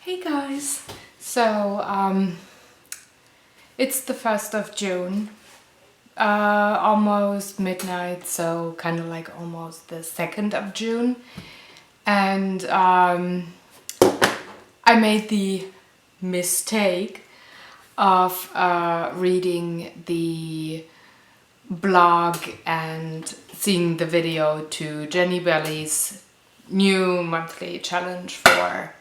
Hey guys! It's the 1st of June, almost midnight, so kind of like almost the 2nd of June. And I made the mistake of reading the blog and seeing the video to Jennibelli's new monthly challenge for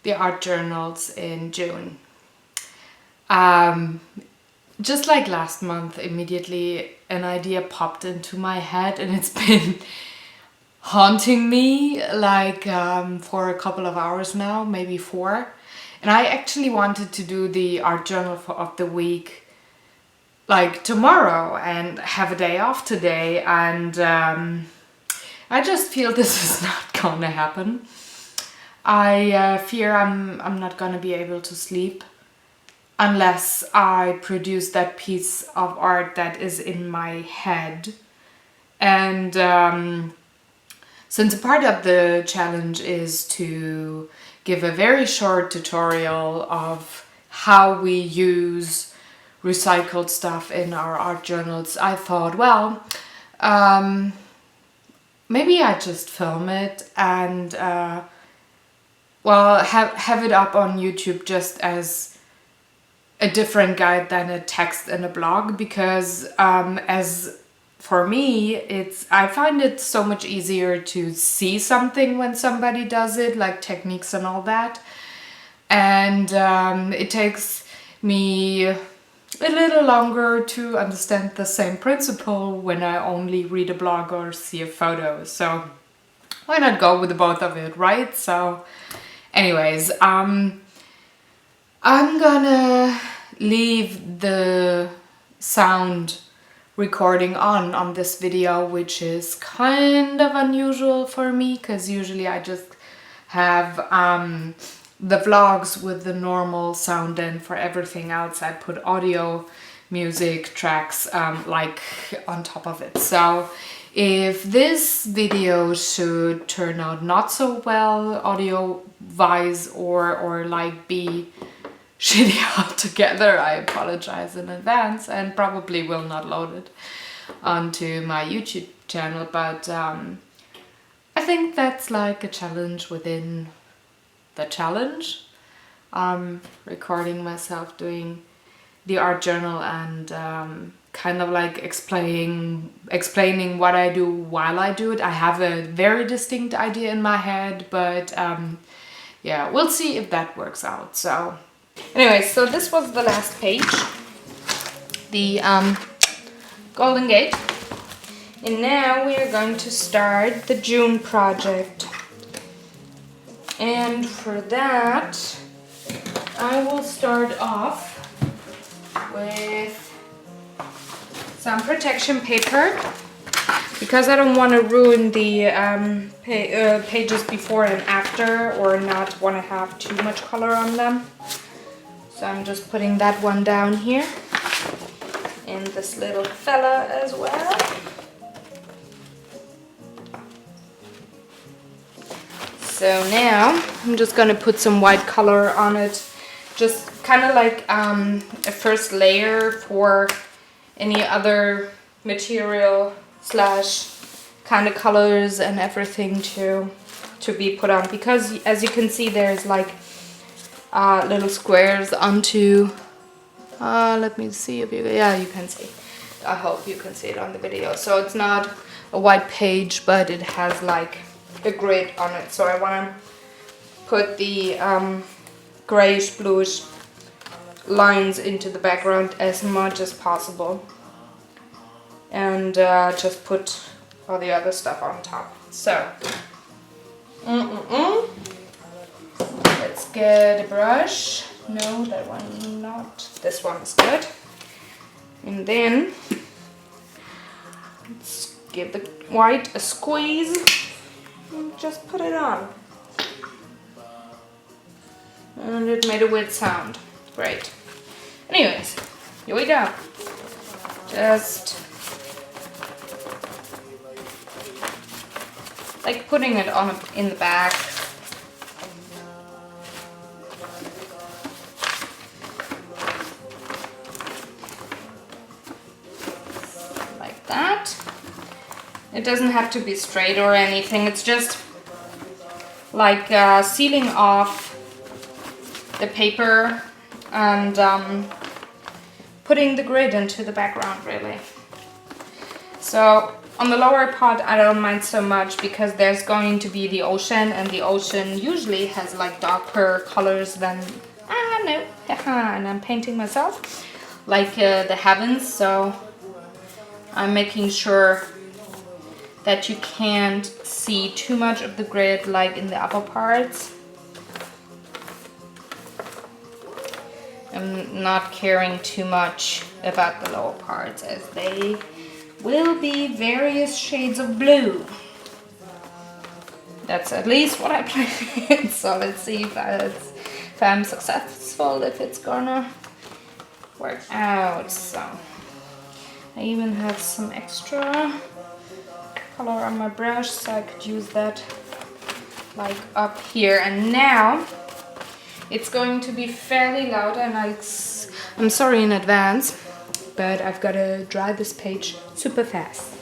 the art journals in June. Just like last month, immediately an idea popped into my head and it's been haunting me like for a couple of hours now, maybe 4. And I actually wanted to do the art journal of the week like tomorrow and have a day off today, and I just feel this is not gonna happen. I fear I'm not gonna be able to sleep unless I produce that piece of art that is in my head. And since a part of the challenge is to give a very short tutorial of how we use recycled stuff in our art journals, I thought, well, maybe I just film it and have it up on YouTube just as a different guide than a text in a blog, because as for me, I find it so much easier to see something when somebody does it, like techniques and all that. And it takes me a little longer to understand the same principle when I only read a blog or see a photo. So why not go with the both of it, right? So anyways, I'm gonna leave the sound recording on this video, which is kind of unusual for me because usually I just have the vlogs with the normal sound, and for everything else I put audio, music, tracks like on top of it. So if this video should turn out not so well audio wise or like be shitty altogether, I apologize in advance and probably will not load it onto my YouTube channel, but I think that's like a challenge within the challenge. Recording myself doing the art journal and kind of like explaining what I do while I do it. I have a very distinct idea in my head, but yeah, we'll see if that works out. So anyway, so this was the last page, the Golden Gate, and now we are going to start the June project. And for that, I will start off with some protection paper, because I don't want to ruin the pages before and after, or not want to have too much color on them. So I'm just putting that one down here, and this little fella as well. So now I'm just gonna put some white color on it, just kind of like a first layer for any other material slash kind of colors and everything to be put on, because as you can see there's like little squares onto, let me see if you can see. I hope you can see it on the video. So it's not a white page, but it has like a grid on it. So I want to put the grayish bluish lines into the background as much as possible, and just put all the other stuff on top. So let's get a brush. No, that one not. This one is good. And then let's give the white a squeeze and just put it on. And it made a weird sound. Great. Anyways, here we go. Just like putting it on in the back. It doesn't have to be straight or anything. It's just like sealing off the paper and putting the grid into the background, really. So on the lower part I don't mind so much because there's going to be the ocean, and the ocean usually has like darker colors than, no, and I'm painting myself, like the heavens. So I'm making sure that you can't see too much of the grid like in the upper parts. I'm not caring too much about the lower parts, as they will be various shades of blue. That's at least what I planned. So let's see if I'm successful, if it's gonna work out. So I even have some extra color on my brush, so I could use that like up here. And now it's going to be fairly loud, and I'm sorry in advance, but I've got to dry this page super fast.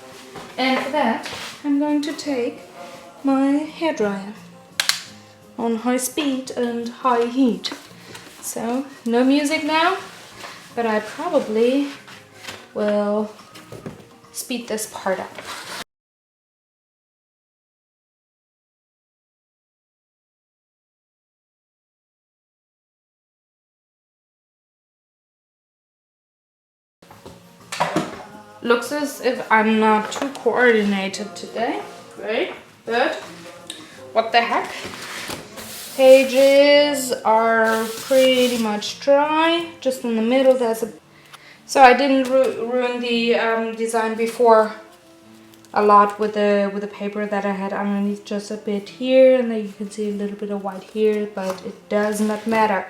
And for that, I'm going to take my hairdryer on high speed and high heat. So no music now, but I probably will speed this part up. Looks as if I'm not too coordinated today, right? But what the heck? Pages are pretty much dry. Just in the middle there's a... So I didn't ruin the design before a lot with the paper that I had underneath, just a bit here, and then you can see a little bit of white here, but it does not matter.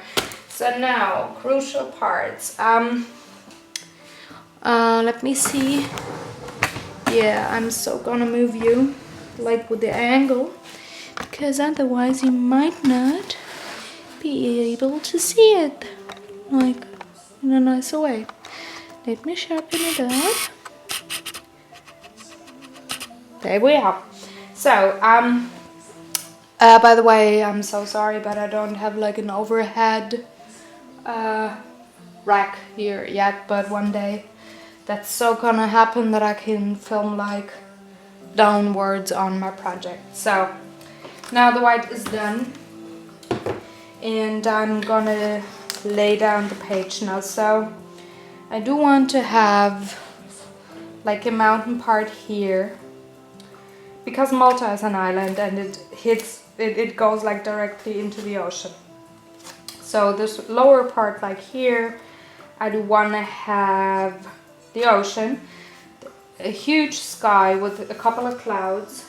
So now, crucial parts. Let me see. Yeah, I'm so gonna move you like with the angle, because otherwise you might not be able to see it like in a nice way. Let me sharpen it up. There we are. So by the way, I'm so sorry, but I don't have like an overhead rack here yet, but one day that's so gonna happen that I can film like downwards on my project. So now the white is done, and I'm gonna lay down the page now. So I do want to have like a mountain part here, because Malta is an island and it goes like directly into the ocean. So this lower part like here, I do want to have the ocean, a huge sky with a couple of clouds,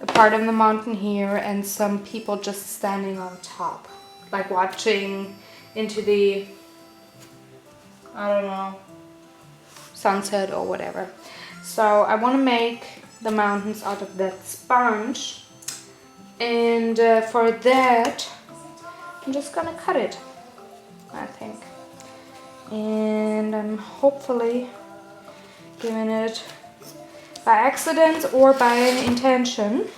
a part of the mountain here, and some people just standing on top, like watching into the, I don't know, sunset or whatever. So I want to make the mountains out of that sponge, and for that I'm just gonna cut it, I think. And I'm hopefully giving it by accident or by intention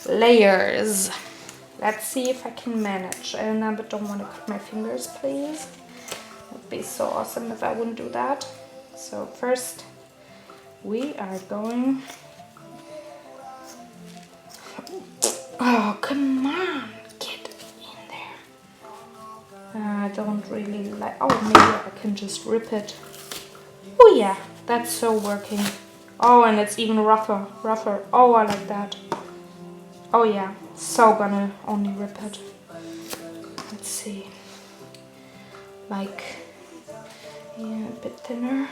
layers. Let's see if I can manage. And I don't want to cut my fingers, please. It would be so awesome if I wouldn't do that. So first we are going... Oh, come on, get in there. I don't really like... Oh, maybe I can just rip it. Oh yeah, that's so working. Oh, and it's even rougher. Oh, I like that. Oh yeah, so gonna only rip it. Let's see. Like, yeah, a bit thinner.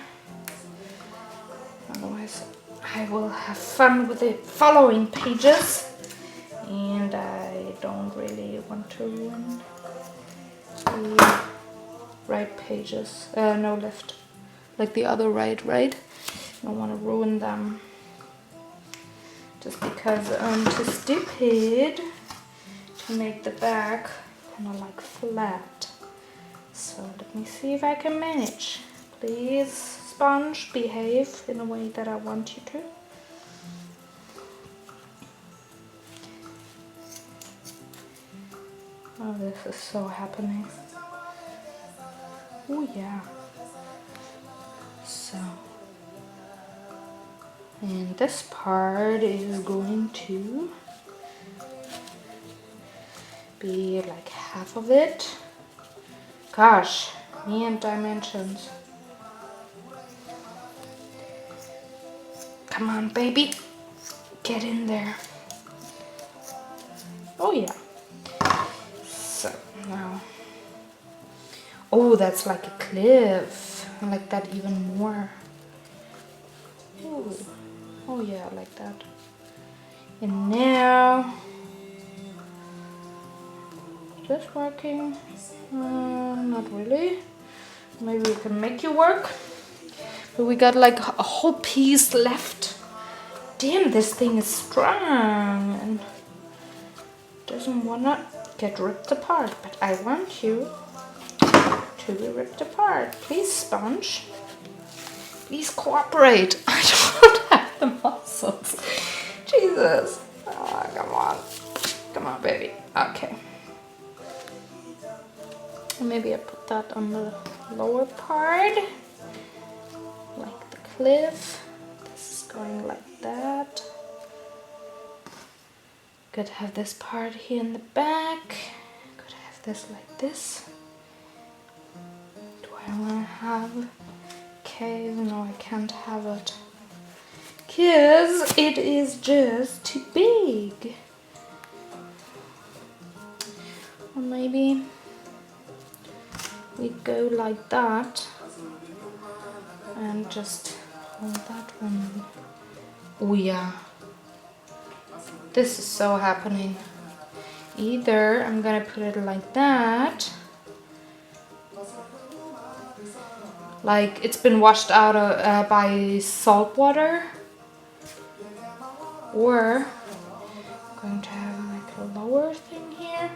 Otherwise, I will have fun with the following pages. And I don't really want to ruin the right pages. No, left. Like the other right? I don't want to ruin them. Just because I'm too stupid to make the back kind of like flat. So let me see if I can manage. Please sponge behave in a way that I want you to. Oh, this is so happening. Oh yeah. So, and this part is going to be like half of it. Gosh, me and dimensions. Come on, baby. Get in there. Oh yeah. So now. Oh, that's like a cliff. I like that even more. Ooh. Oh yeah, I like that. And now, is this working? Not really. Maybe we can make you work. But we got like a whole piece left. Damn, this thing is strong and doesn't wanna get ripped apart. But I want you to be ripped apart. Please, sponge. Please cooperate. I don't have the muscles. Jesus. Oh, come on. Come on, baby. Okay. Maybe I put that on the lower part. Like the cliff. This is going like that. Could have this part here in the back. Could have this like this. Do I want to have... Okay, no, I can't have it. Because it is just too big. Or maybe we go like that and just hold that one. Oh yeah. This is so happening. Either I'm gonna put it like that. Like it's been washed out by salt water. Or I'm going to have like a lower thing here.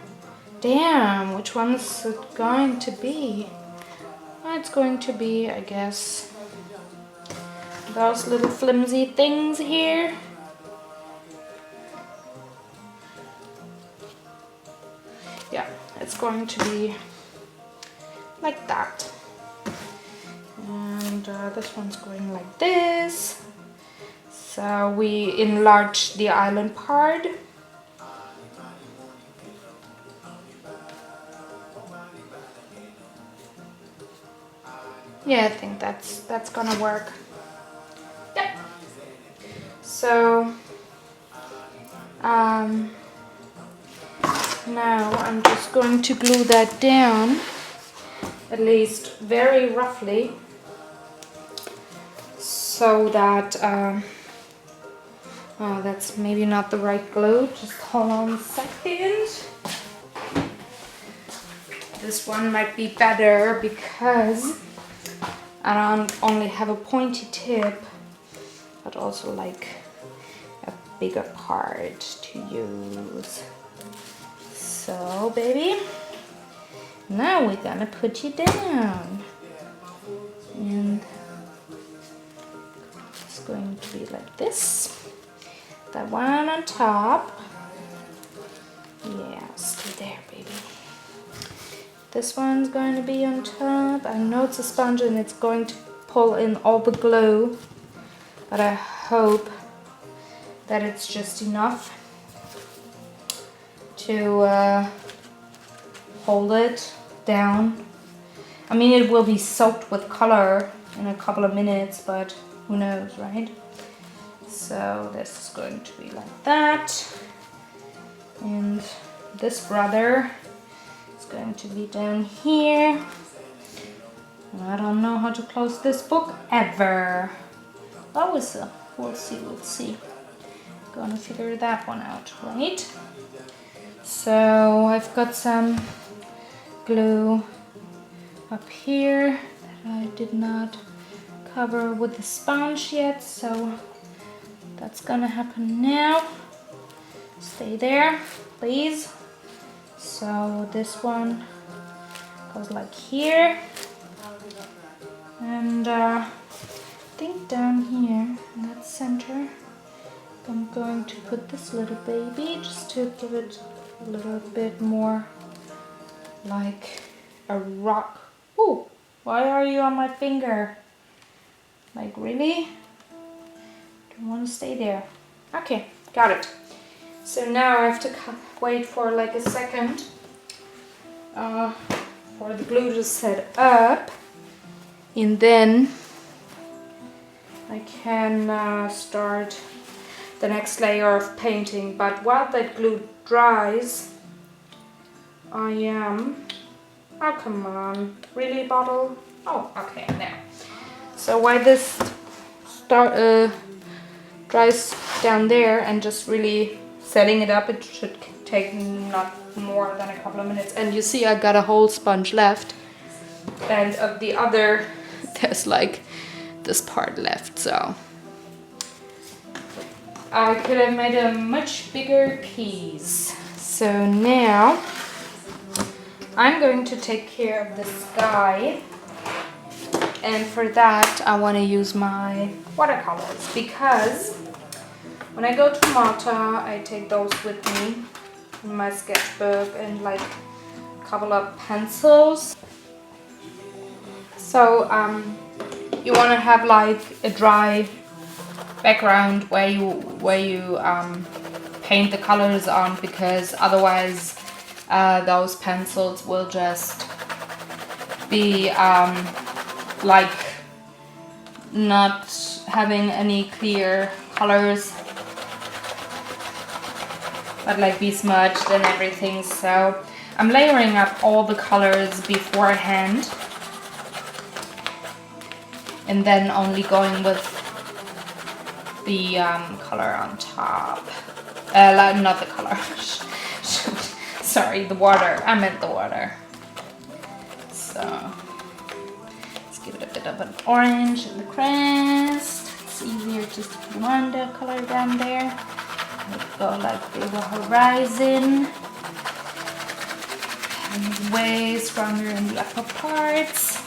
Damn, which one is it going to be? It's going to be, I guess, those little flimsy things here. Yeah, it's going to be like that. And this one's going like this. So we enlarge the island part. Yeah, I think that's gonna work. Yep. So now I'm just going to glue that down, at least very roughly, so that oh, that's maybe not the right glue. Just hold on a second. This one might be better because I don't only have a pointy tip, but also like a bigger part to use. So, baby, now we're gonna put you down. And it's going to be like this. That one on top. Yeah, stay there, baby. This one's going to be on top. I know it's a sponge and it's going to pull in all the glue, but I hope that it's just enough to hold it down. I mean, it will be soaked with color in a couple of minutes, but who knows, right? So this is going to be like that. And this brother is going to be down here. I don't know how to close this book ever. Oh, we'll see. Gonna figure that one out, right? So I've got some glue up here that I did not cover with the sponge yet, so that's gonna happen now. Stay there, please. So this one goes like here, and think down here in that center, I'm going to put this little baby just to give it a little bit more like a rock. Ooh, why are you on my finger? Like, really? Don't want to stay there. Okay, got it. So now I have to wait for like a second for the glue to set up, and then I can start the next layer of painting. But while that glue dries, I am... Oh, come on. Really, bottle? Oh, okay, now. So while this dries down there and just really setting it up, it should take not more than a couple of minutes. And you see I got a whole sponge left. And of the other, there's like this part left, so I could have made a much bigger piece. So now I'm going to take care of the sky, and for that I want to use my watercolors, because when I go to Malta I take those with me in my sketchbook and like a couple of pencils. So you want to have like a dry background where you paint the colors on, because otherwise those pencils will just be like not having any clear colors, but like be smudged and everything. So I'm layering up all the colors beforehand and then only going with the color on top. Not the color. Sorry, the water. I meant the water. So let's give it a bit of an orange in the crest. It's easier just to put one color down there. Let's go like the horizon. And way stronger in the upper parts.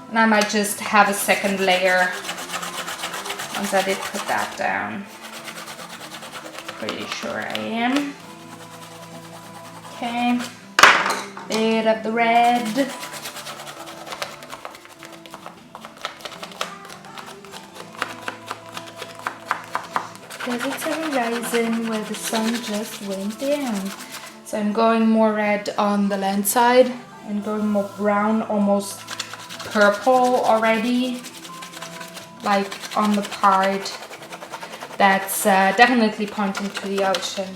And I might just have a second layer once I did put that down. Pretty sure I am. Okay, bit of the red. Because it's a horizon where the sun just went down. So I'm going more red on the land side and going more brown, almost purple already, like on the part that's definitely pointing to the ocean.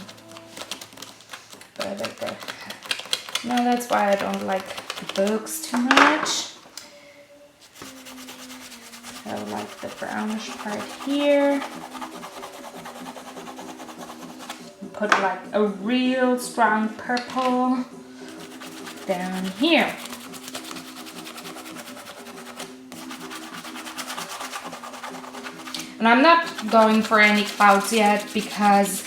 But no, that's why I don't like the books too much. So like the brownish part here. Put like a real strong purple down here. And I'm not going for any clouds yet, because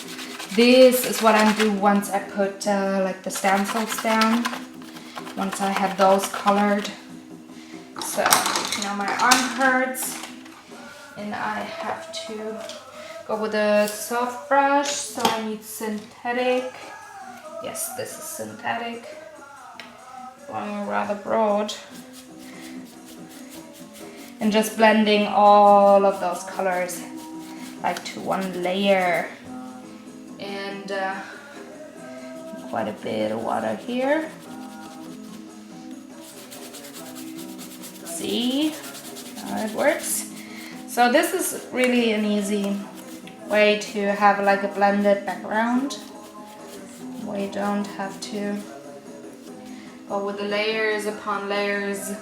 this is what I'm doing once I put like the stencils down, once I have those colored. So now my arm hurts and I have to go with a soft brush, so I need synthetic. Yes, this is synthetic. Going rather broad. And just blending all of those colors like to one layer. And quite a bit of water here. See how it works? So this is really an easy way to have like a blended background. We don't have to go with the layers upon layers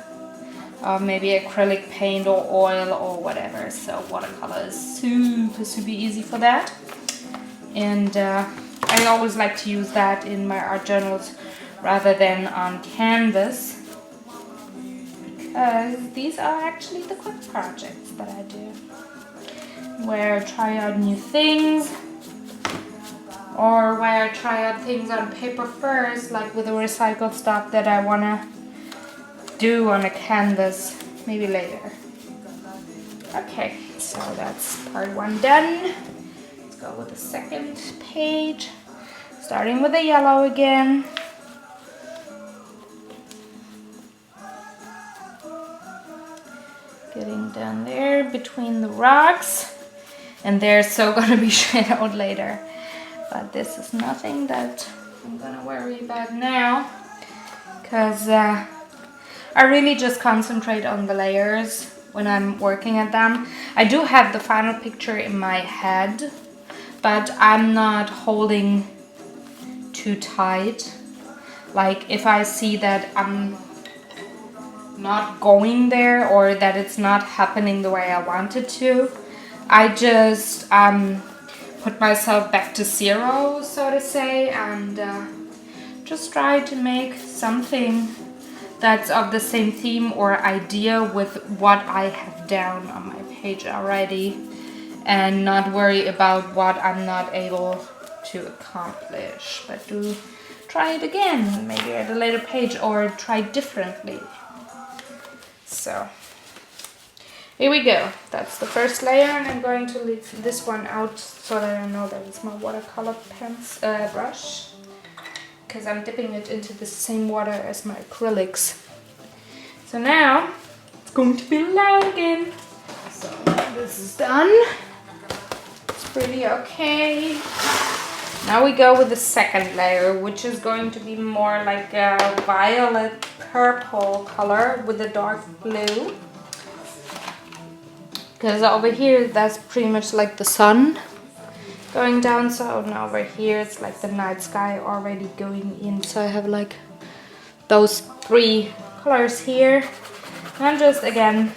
of maybe acrylic paint or oil or whatever. So watercolor is super easy for that. And I always like to use that in my art journals rather than on canvas, because these are actually the quick projects that I do, where I try out new things, or where I try out things on paper first, like with the recycled stuff that I want to do on a canvas maybe later. Okay, so that's part 1 done. Let's go with the second page. Starting with the yellow again. Getting down there between the rocks. And they're so gonna be shadowed later. But this is nothing that I'm gonna worry about now. Because I really just concentrate on the layers when I'm working at them. I do have the final picture in my head, but I'm not holding too tight. Like if I see that I'm not going there or that it's not happening the way I want it to, I just put myself back to 0, so to say, and just try to make something that's of the same theme or idea with what I have down on my page already, and not worry about what I'm not able to accomplish, but do try it again, maybe at a later page, or try differently. So here we go. That's the first layer, and I'm going to leave this one out so that I know that it's my watercolor brush, because I'm dipping it into the same water as my acrylics. So now it's going to be loud again. So this is done. It's pretty okay. Now we go with the second layer, which is going to be more like a violet purple color with a dark blue. Because over here, that's pretty much like the sun going down. So now over here, it's like the night sky already going in. So I have like those 3 colors here. And I'm just, again,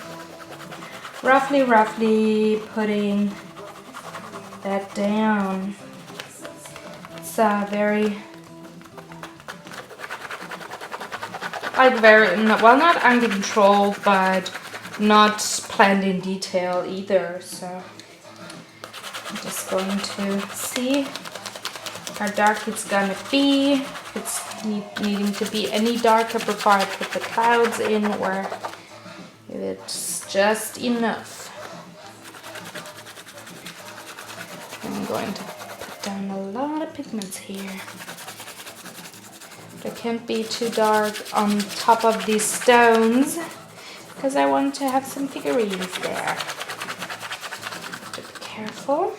roughly putting that down. It's very, like well, not under control, but not planned in detail either. So I'm just going to see how dark it's gonna be. If it's needing to be any darker before I put the clouds in, or if it's just enough. I'm going to put down a lot of pigments here. They can't be too dark on top of these stones, because I want to have some figurines there. Be careful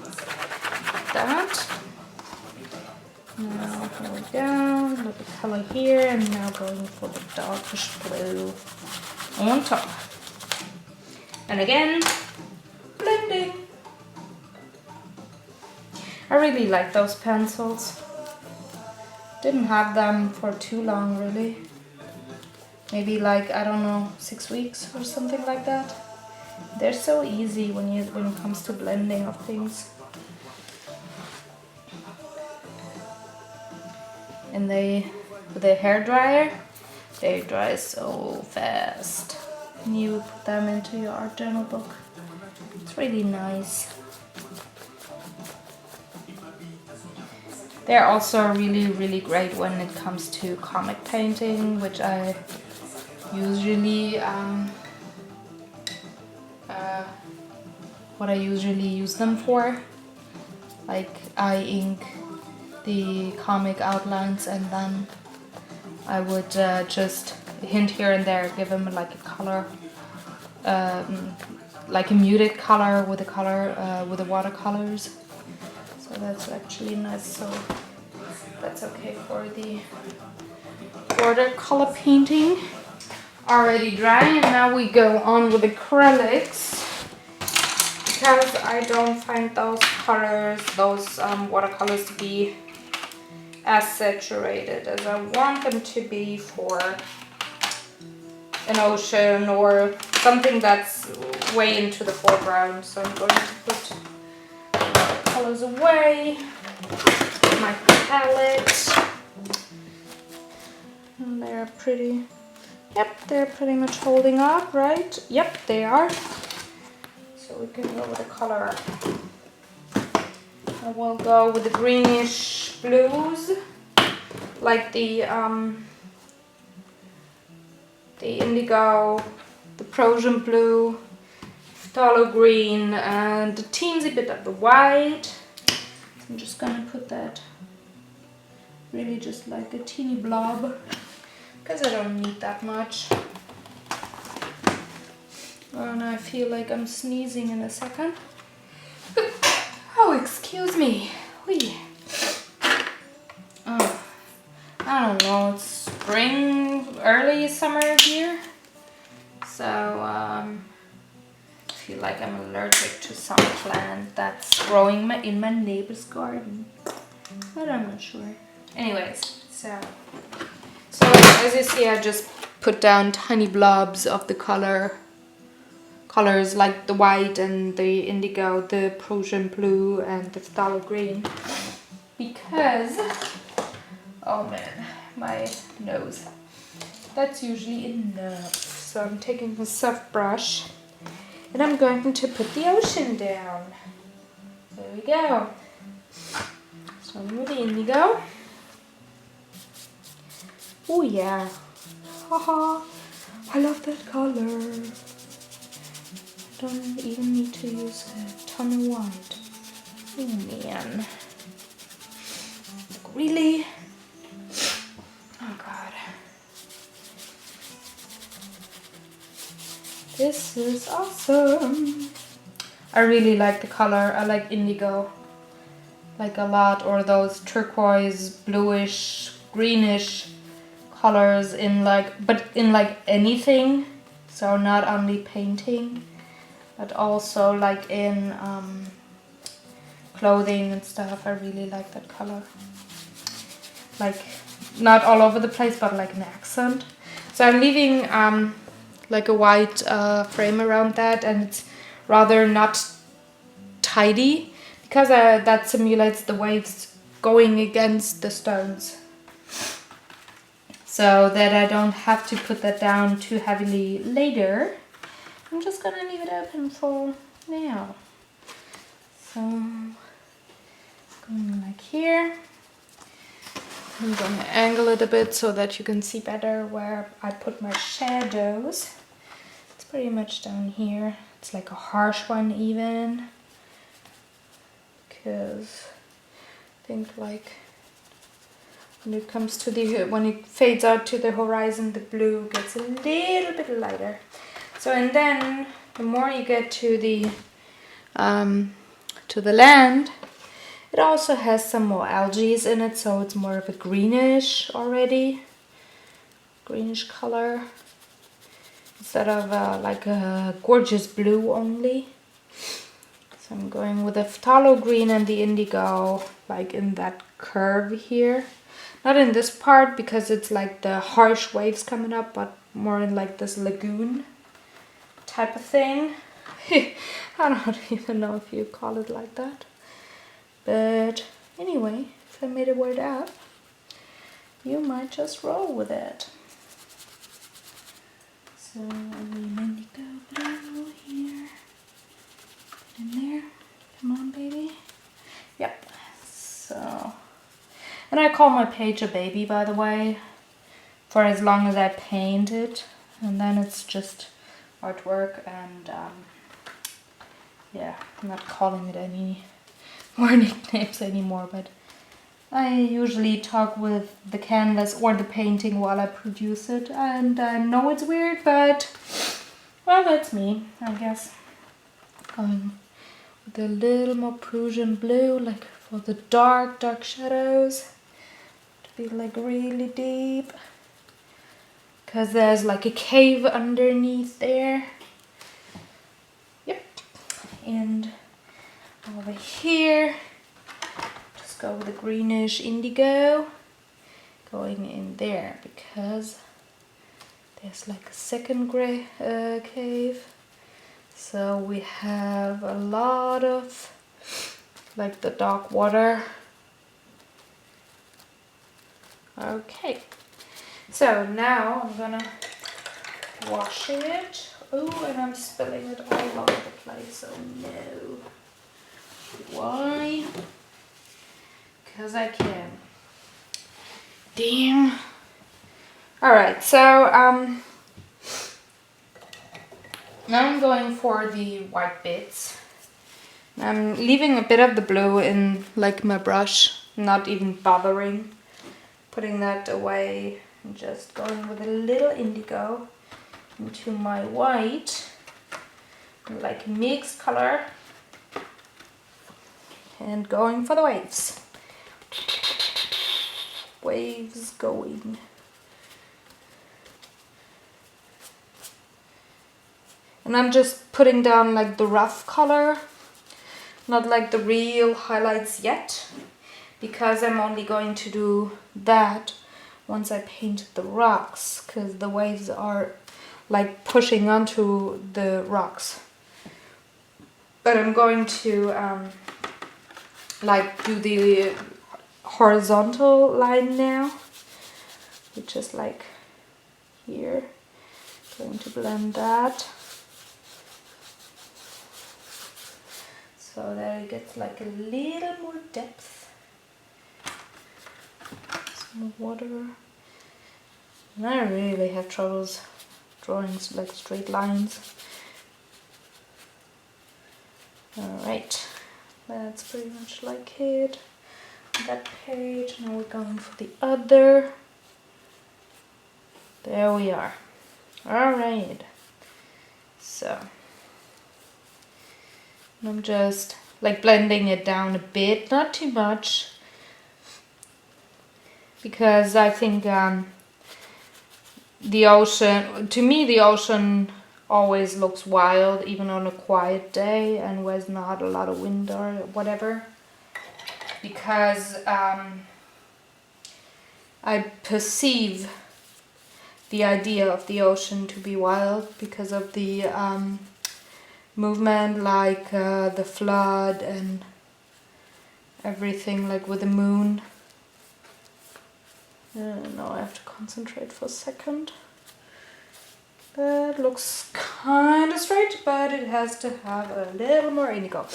with that. Now here we go, a little color here, and now going for the darkish blue on top. And again, blending. I really like those pencils. Didn't have them for too long, really. Maybe like, I don't know, 6 weeks or something like that. They're so easy when it comes to blending of things. And with a hairdryer, they dry so fast. And you put them into your art journal book. It's really nice. They're also really great when it comes to comic painting, which I usually what I usually use them for. Like I ink the comic outlines, and then I would just hint here and there, give them like a color, like a muted color with the watercolors. So that's actually nice. So that's okay for the watercolor painting. Already dry, and now we go on with acrylics, because I don't find those colors, those watercolors, to be as saturated as I want them to be for an ocean or something that's way into the foreground. So I'm going to put colors away, my palette, and they're pretty, yep, they're pretty much holding up, right? Yep, they are. So we can go with the color. I will go with the greenish blues, like the indigo, the Prussian blue, phthalo green and a teensy bit of the white. I'm just gonna put that really just like a teeny blob because I don't need that much. And I feel like I'm sneezing in a second. Oh, excuse me. Whee. Oh, I don't know, it's spring, early summer here. So, I feel like I'm allergic to some plant that's growing in my neighbor's garden. But I'm not sure. Anyways, so as you see, I just put down tiny blobs of the colors like the white and the indigo, the Prussian blue and the phthalo green, because, oh man, my nose, that's usually enough. So I'm taking a soft brush and I'm going to put the ocean down. There we go. Starting with the indigo. Oh yeah, haha, I love that color. Don't even need to use a ton of white. Oh man. Like, really? Oh god. This is awesome. I really like the color. I like indigo like a lot, or those turquoise, bluish, greenish colors in like anything. So not only painting, but also like in clothing and stuff. I really like that color. Like not all over the place, but like an accent. So I'm leaving like a white frame around that, and it's rather not tidy because that simulates the waves going against the stones. So that I don't have to put that down too heavily later. I'm just gonna leave it open for now. So, going like here. I'm gonna angle it a bit so that you can see better where I put my shadows. It's pretty much down here. It's like a harsh one even. Because I think like when it comes to when it fades out to the horizon, the blue gets a little bit lighter. So, and then the more you get to the land, it also has some more algae in it, so it's more of a greenish already, greenish color instead of like a gorgeous blue only. So I'm going with the phthalo green and the indigo, like in that curve here. Not in this part because it's like the harsh waves coming up, but more in like this lagoon type of thing. I don't even know if you call it like that. But anyway, if I made a word up, you might just roll with it. So indigo blue here. Put in there. Come on, baby. Yep. So, and I call my page a baby, by the way, for as long as I paint it, and then it's just artwork, and yeah, I'm not calling it any more nicknames anymore, but I usually talk with the canvas or the painting while I produce it, and I know it's weird, but well, that's me, I guess. Going with a little more Prussian blue, like for the dark shadows, to be like really deep. Because there's like a cave underneath there. Yep. And over here, just go with the greenish indigo. Going in there because there's like a second gray cave. So we have a lot of like the dark water. Okay. So now I'm gonna wash it. Oh, and I'm spilling it all over the place. Oh no. Why? Because I can. Damn. Alright, so Now I'm going for the white bits. I'm leaving a bit of the blue in like my brush, not even bothering putting that away. I'm just going with a little indigo into my white, like mixed color, and going for the waves. Waves going. And I'm just putting down like the rough color, not like the real highlights yet, because I'm only going to do that once I paint the rocks, because the waves are like pushing onto the rocks. But I'm going to like do the horizontal line now, which is like here. Going to blend that so that it gets like a little more depth. Some water. And I really have troubles drawing like straight lines. Alright, that's pretty much like it. That page. Now we're going for the other. There we are. Alright. So I'm just like blending it down a bit, not too much, because I think the ocean, to me the ocean always looks wild even on a quiet day and where there's not a lot of wind or whatever, because I perceive the idea of the ocean to be wild because of the movement, like the flood and everything, like with the moon. Now I have to concentrate for a second. That looks kind of straight, but it has to have a little more indigo.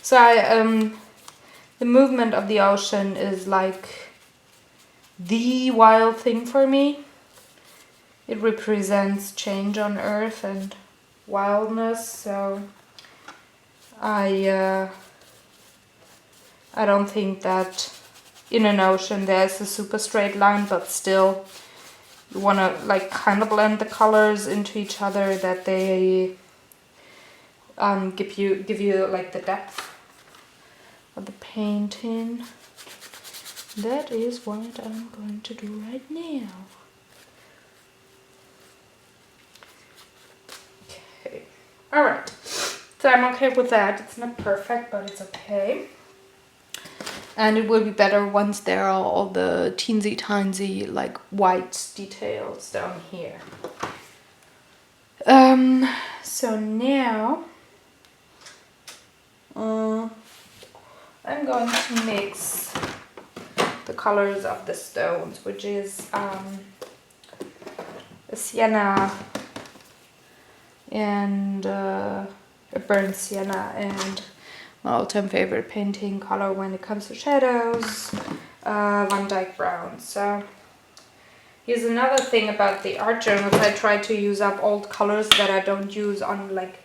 So the movement of the ocean is like the wild thing for me. It represents change on Earth and wildness, so I don't think that in an ocean there's a super straight line, but still you want to like kind of blend the colors into each other, that they give you like the depth of the painting. That is what I'm going to do right now. Okay, alright, so I'm okay with that. It's not perfect, but it's okay. And it will be better once there are all the teensy tiny like white details down here. So now I'm going to mix the colors of the stones, which is a sienna and a burnt sienna, and my all-time favorite painting color when it comes to shadows, Van Dyke Brown. So here's another thing about the art journals. I try to use up old colors that I don't use on like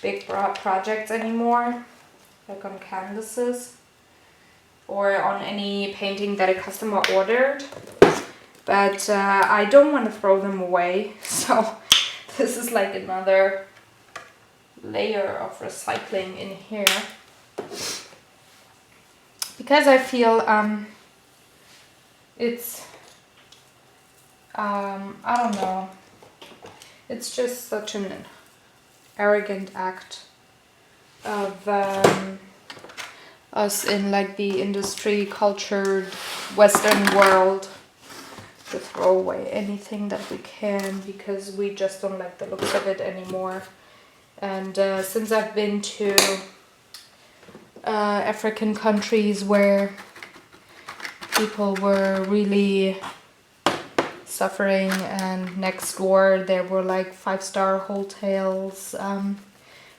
big projects anymore, like on canvases or on any painting that a customer ordered. But I don't want to throw them away, so this is like another layer of recycling in here. Because I feel it's I don't know, it's just such an arrogant act of us in like the industry cultured Western world to throw away anything that we can because we just don't like the looks of it anymore. And since I've been to African countries where people were really suffering, and next door there were like 5-star hotels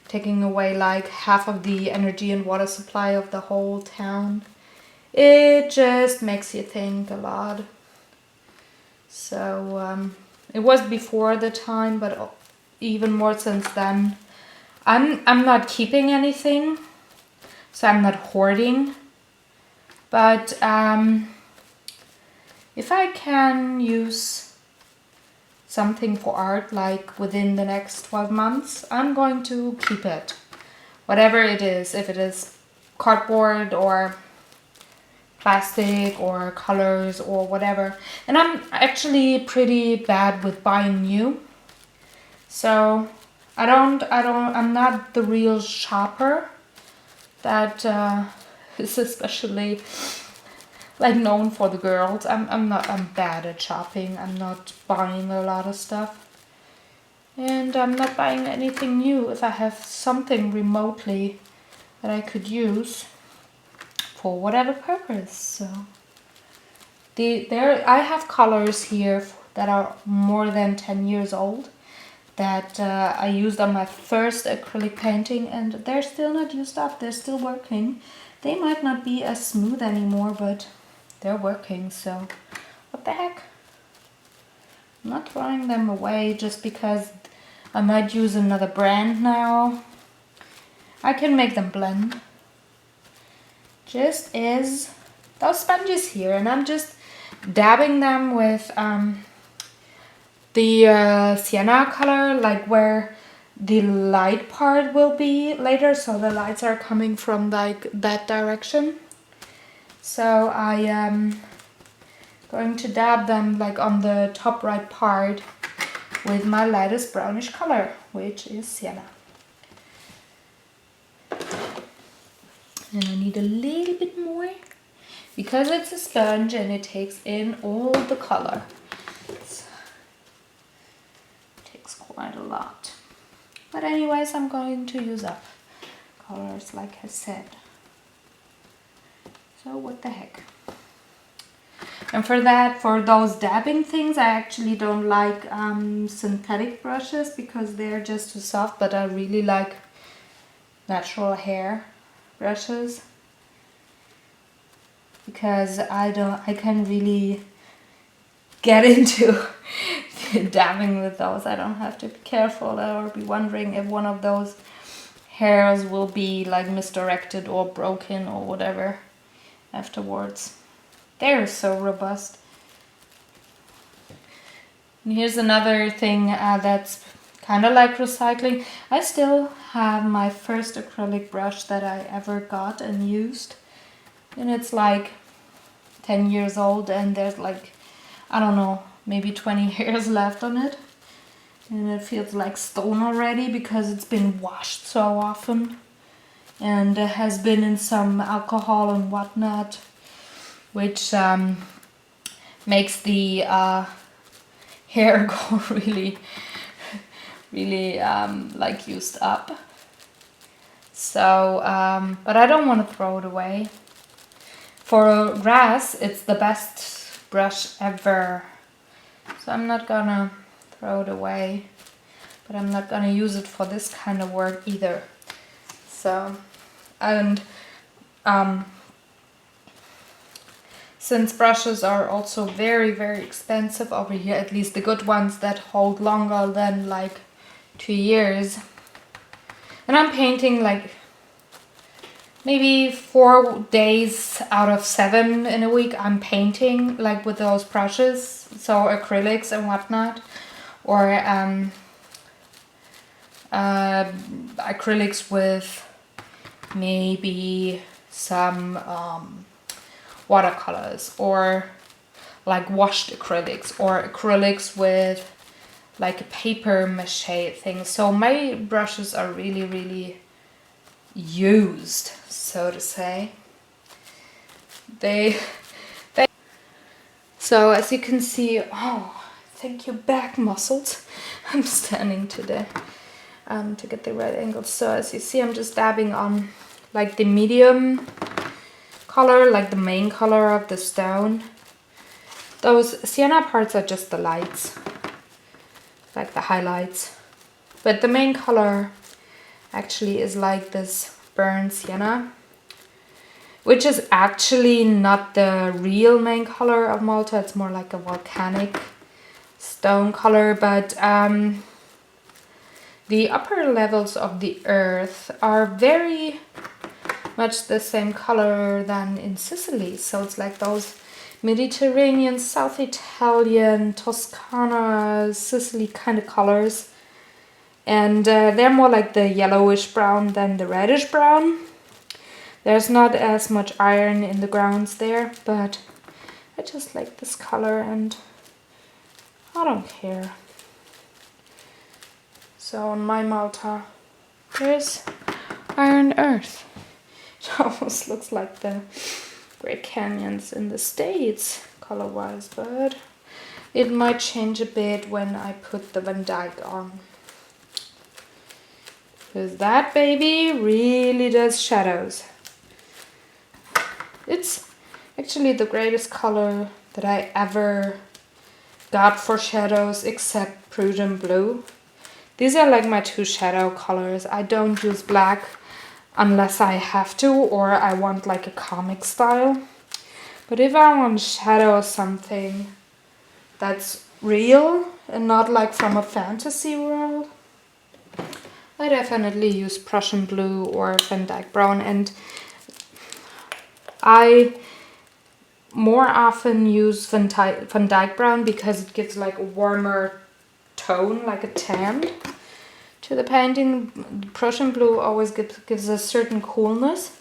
taking away like half of the energy and water supply of the whole town, it just makes you think a lot. So it was before the time, but even more since then, I'm not keeping anything, so I'm not hoarding. But if I can use something for art like within the next 12 months, I'm going to keep it. Whatever it is, if it is cardboard or plastic or colors or whatever. And I'm actually pretty bad with buying new. So I'm not the real shopper that is especially like known for the girls. I'm bad at shopping. I'm not buying a lot of stuff. And I'm not buying anything new if I have something remotely that I could use for whatever purpose. So I have colors here that are more than 10 years old that I used on my first acrylic painting, and they're still not used up. They're still working. They might not be as smooth anymore, but they're working, so what the heck? I'm not throwing them away just because I might use another brand now. I can make them blend. Just as those sponges here, and I'm just dabbing them with the sienna color, like where the light part will be later, so the lights are coming from like that direction. So I am going to dab them like on the top right part with my lightest brownish color, which is sienna. And I need a little bit more because it's a sponge and it takes in all the color. It takes quite a lot. But anyways, I'm going to use up colors like I said. So what the heck. And for those dabbing things, I actually don't like synthetic brushes because they're just too soft, but I really like natural hair brushes because I can really get into dabbing with those. I don't have to be careful or be wondering if one of those hairs will be like misdirected or broken or whatever afterwards. They're so robust. And here's another thing that's kind of like recycling. I still have my first acrylic brush that I ever got and used. And it's like 10 years old and there's like, I don't know, maybe 20 years left on it. And it feels like stone already because it's been washed so often. And it has been in some alcohol and whatnot, which makes the hair go really like used up. So, but I don't want to throw it away. For grass, it's the best brush ever. So I'm not gonna throw it away, but I'm not gonna use it for this kind of work either. So, and since brushes are also very, very expensive over here, at least the good ones that hold longer than like 2 years. And I'm painting like maybe 4 days out of 7 in a week. I'm painting like with those brushes, so acrylics and whatnot, or acrylics with maybe some watercolors, or like washed acrylics, or acrylics with like a paper mache thing. So my brushes are really, really used, so to say. So as you can see, oh, thank you, back muscles. I'm standing today to get the right angle. So as you see, I'm just dabbing on like the medium color, like the main color of the stone. Those sienna parts are just the lights, like the highlights. But the main color actually is like this burnt sienna, which is actually not the real main color of Malta. It's more like a volcanic stone color, but the upper levels of the earth are very much the same color than in Sicily. So it's like those Mediterranean, South Italian, Toscana, Sicily kind of colors. And they're more like the yellowish brown than the reddish brown. There's not as much iron in the grounds there, but I just like this color and I don't care. So on my Malta, there's iron earth. It almost looks like the Great Canyons in the States, color-wise, but it might change a bit when I put the Van Dyke on. Because that baby really does shadows. It's actually the greatest color that I ever got for shadows, except Prudent Blue. These are like my two shadow colors. I don't use black unless I have to or I want like a comic style. But if I want to shadow something that's real and not like from a fantasy world, I definitely use Prussian Blue or Van Dyke Brown. And I more often use Van Dyke Brown because it gives like a warmer tone, like a tan to the painting. Prussian Blue always gives a certain coolness,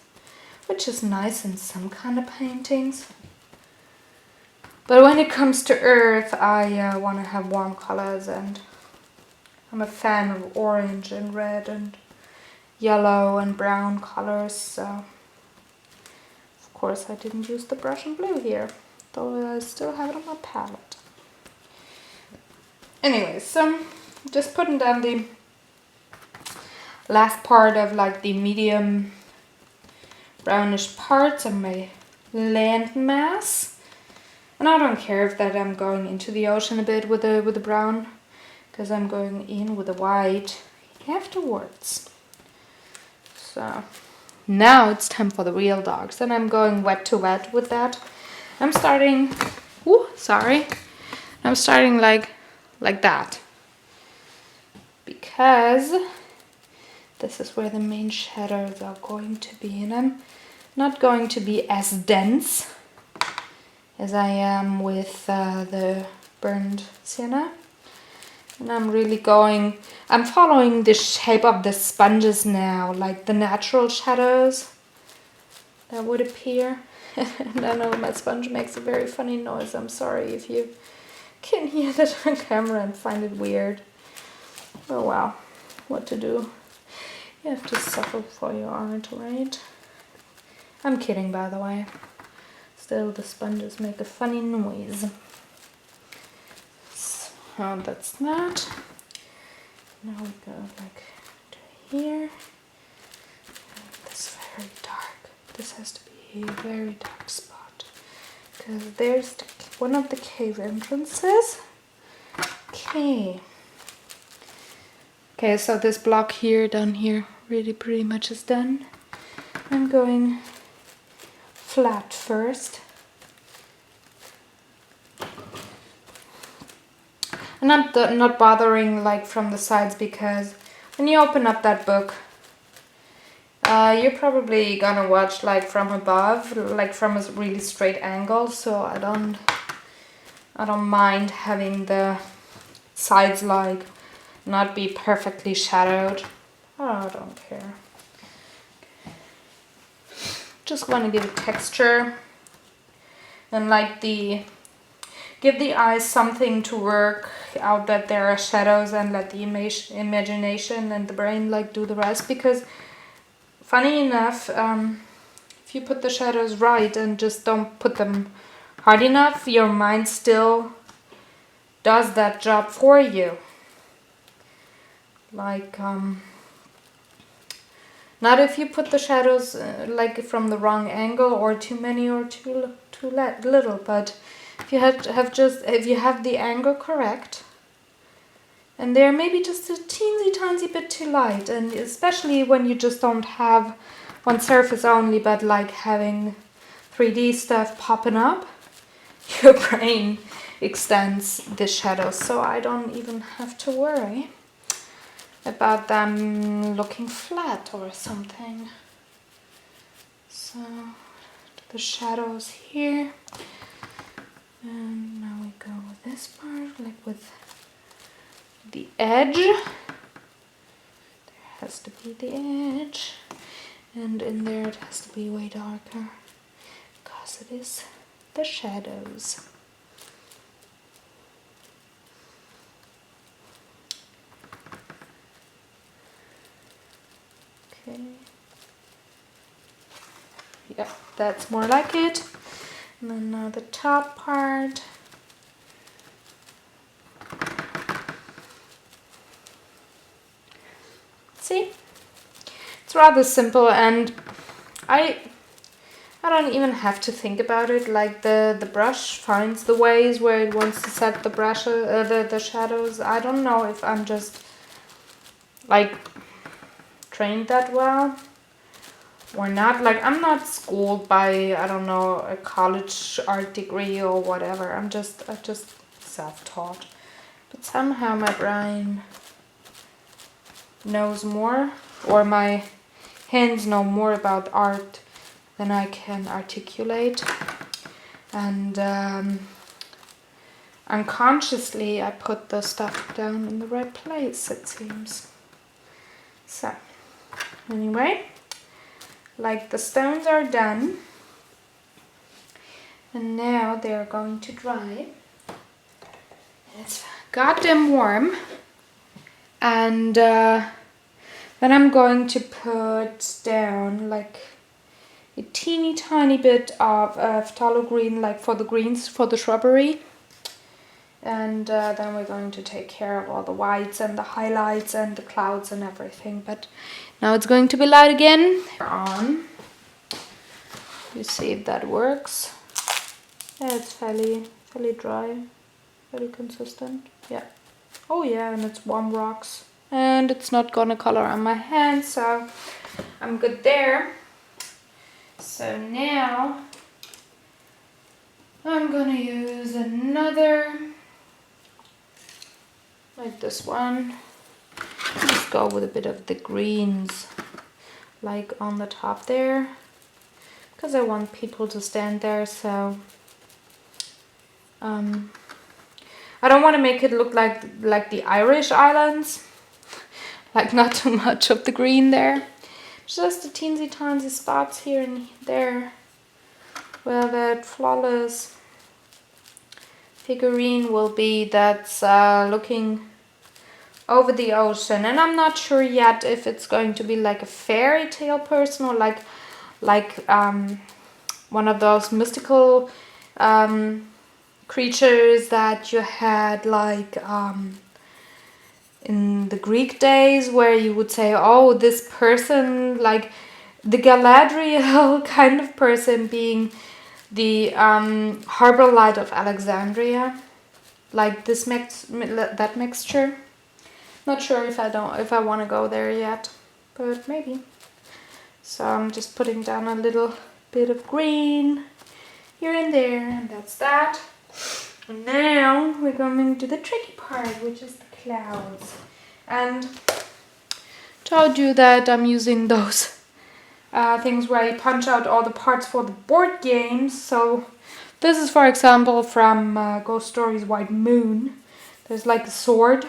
which is nice in some kind of paintings. But when it comes to earth, I want to have warm colors, and I'm a fan of orange and red and yellow and brown colors, so of course I didn't use the Prussian Blue here, though I still have it on my palette. Anyways, so just putting down the last part of like the medium brownish parts of my landmass. And I don't care if that I'm going into the ocean a bit with the brown, because I'm going in with the white afterwards. So now it's time for the real dogs, and I'm going wet to wet with that. I'm starting, I'm starting like that, because this is where the main shadows are going to be, and I'm not going to be as dense as I am with the burned sienna. And I'm following the shape of the sponges now, like the natural shadows that would appear. And I know my sponge makes a very funny noise. I'm sorry if you can hear that on camera and find it weird. Oh well, what to do? You have to suffer for your art, right? I'm kidding, by the way. Still, the sponges make a funny noise. So that's that. Now we go like to here. This is very dark. This has to be a very dark spot, because there's one of the cave entrances. Okay. Okay, so this block here, down here, really pretty much is done. I'm going flat first. And I'm not bothering like from the sides, because when you open up that book, you're probably gonna watch like from above, like from a really straight angle. So I don't mind having the sides like not be perfectly shadowed. I don't care. Just want to give it texture and like give the eyes something to work out, that there are shadows, and let the imagination and the brain like do the rest. Because funny enough, if you put the shadows right and just don't put them hard enough, your mind still does that job for you. Like not if you put the shadows like from the wrong angle, or too many, or too little, but if you have the angle correct, and they're maybe just a teensy tiny bit too light, and especially when you just don't have one surface only, but like having 3D stuff popping up, your brain extends the shadows, so I don't even have to worry. about them looking flat or something. So the shadows here, and now we go with this part, like with the edge. There has to be the edge, and in there it has to be way darker because it is the shadows. Okay. Yeah, that's more like it. And then now the top part. See? It's rather simple, and I don't even have to think about it. Like the brush finds the ways where it wants to set the brush, the shadows. I don't know if I'm just like trained that well or not. Like, I'm not schooled by, I don't know, a college art degree or whatever. I'm just self-taught. But somehow my brain knows more, or my hands know more about art than I can articulate. And unconsciously I put the stuff down in the right place, it seems. So, anyway, like the stones are done, and now they're going to dry. It's goddamn warm, and then I'm going to put down like a teeny tiny bit of phthalo green, like for the greens, for the shrubbery. And then we're going to take care of all the whites and the highlights and the clouds and everything. But now it's going to be light again. On. You see if that works. Yeah, it's fairly dry, fairly consistent. Yeah. Oh yeah, and it's warm rocks. And it's not gonna color on my hands, so I'm good there. So now I'm gonna use another, like this one. Just go with a bit of the greens, like on the top there, because I want people to stand there. So I don't want to make it look like the Irish Islands, like not too much of the green there. Just the teensy tiny spots here and there where that flawless figurine will be, that's looking over the ocean. And I'm not sure yet if it's going to be like a fairy tale person or like one of those mystical creatures that you had like in the Greek days, where you would say, oh, this person, like the Galadriel kind of person, being the harbor light of Alexandria, like this that mixture. Not sure if I want to go there yet, but maybe. So I'm just putting down a little bit of green here and there, and that's that. And now we're going to the tricky part, which is the clouds. And told you that I'm using those things where I punch out all the parts for the board games. So this is, for example, from Ghost Stories White Moon. There's like a sword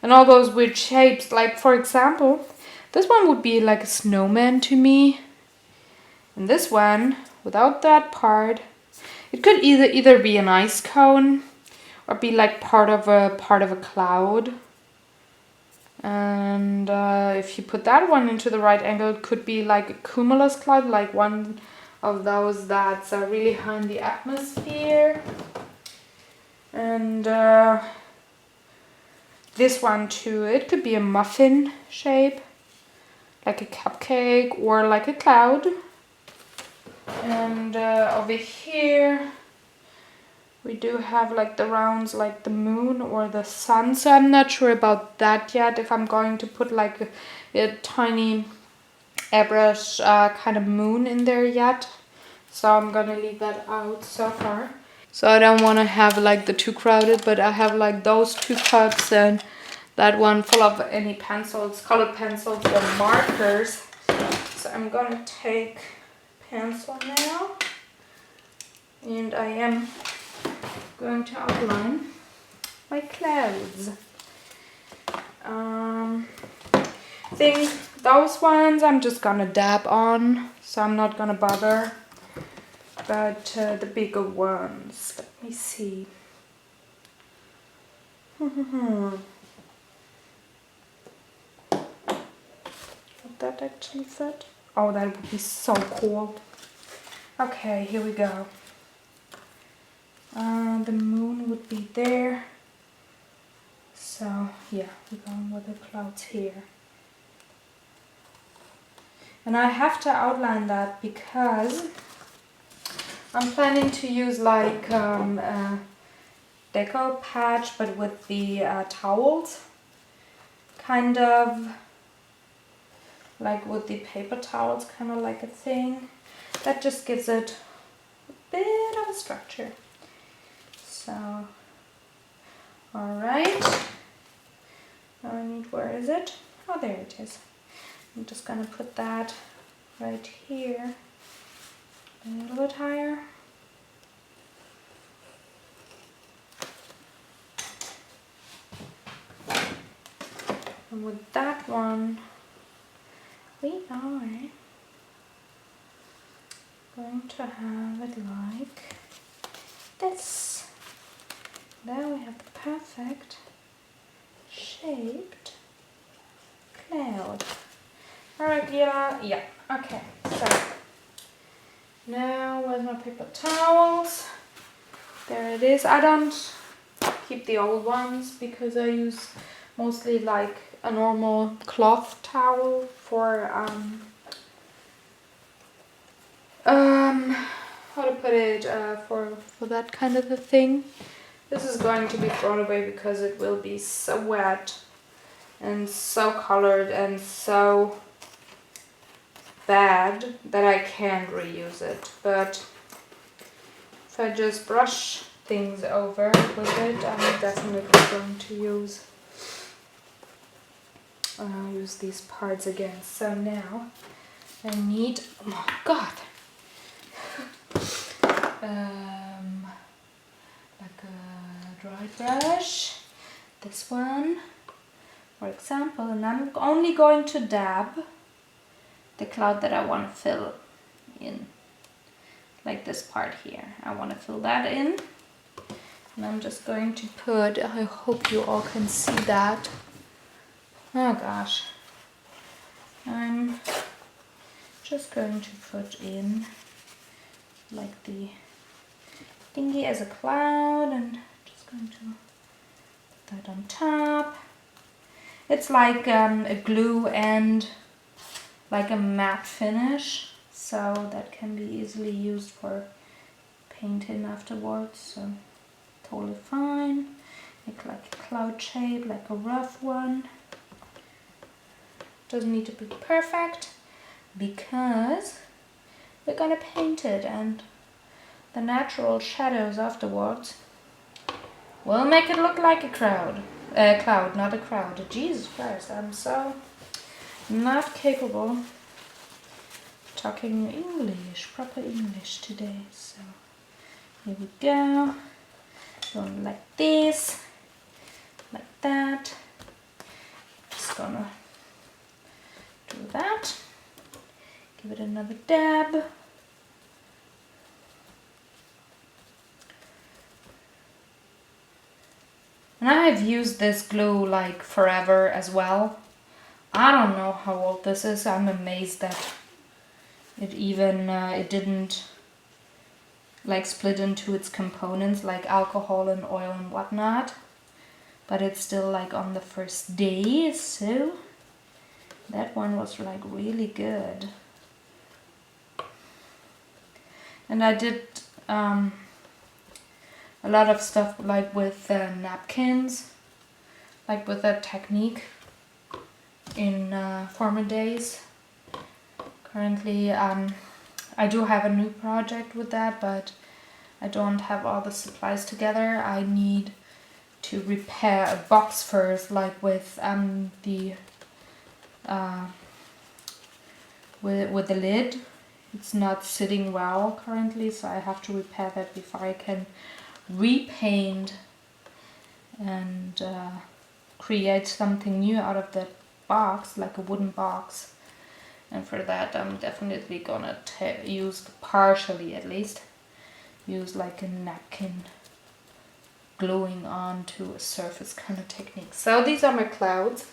and all those weird shapes. Like, for example, this one would be like a snowman to me, and this one without that part, it could either be an ice cone or be like part of a cloud. And if you put that one into the right angle, it could be like a cumulus cloud, like one of those that's really high in the atmosphere. And this one too, it could be a muffin shape, like a cupcake or like a cloud. And over here we do have like the rounds, like the moon or the sun. So I'm not sure about that yet, if I'm going to put like a tiny airbrush kind of moon in there yet. So I'm gonna leave that out so far. So I don't want to have like the too crowded, but I have like those two cups and that one full of any pencils, colored pencils or markers. So I'm gonna take pencil now, and I am going to outline my clouds. I think those ones I'm just gonna dab on, so I'm not gonna bother. But the bigger ones, let me see. Would that actually fit? Oh, that would be so cool. Okay, here we go. The moon would be there. So yeah, we're going with the clouds here. And I have to outline that because I'm planning to use like a deco patch, but with the towels. Kind of like with the paper towels, kind of like a thing. That just gives it a bit of a structure. So, alright. Now I need, where is it? Oh, there it is. I'm just gonna put that right here, a little bit higher. And with that one, we are going to have it like this. There we have the perfect shaped cloud. Alright, yeah, okay. So now where's my paper towels? There it is. I don't keep the old ones because I use mostly like a normal cloth towel for how to put it, for that kind of a thing. This is going to be thrown away because it will be so wet and so colored and so bad that I can't reuse it. But if I just brush things over with it, I'm definitely going to use these parts again. So now I need, oh my god, like a dry brush, this one for example, and I'm only going to dab the cloud that I want to fill in, like this part here. I want to fill that in, and I'm just going to put, I hope you all can see that. Oh gosh, I'm just going to put in like the thingy as a cloud, and just going to put that on top. It's like a glue and like a matte finish, so that can be easily used for painting afterwards, so totally fine. Make like a cloud shape, like a rough one. Doesn't need to be perfect because we're gonna paint it, and the natural shadows afterwards will make it look like a cloud, not a crowd. Jesus Christ, I'm so not capable of talking English, proper English today. So here we go. Going like this, like that. Just gonna do that. Give it another dab. And I have used this glue like forever as well. I don't know how old this is. I'm amazed that it even, it didn't like split into its components like alcohol and oil and whatnot. But it's still like on the first day, so that one was like really good. And I did a lot of stuff like with napkins, like with that technique in former days. Currently I do have a new project with that, but I don't have all the supplies together. I need to repair a box first, like with with the lid. It's not sitting well currently, so I have to repair that before I can repaint and create something new out of that box, like a wooden box. And for that I'm definitely gonna use, partially at least, use like a napkin gluing onto a surface kind of technique. So these are my clouds.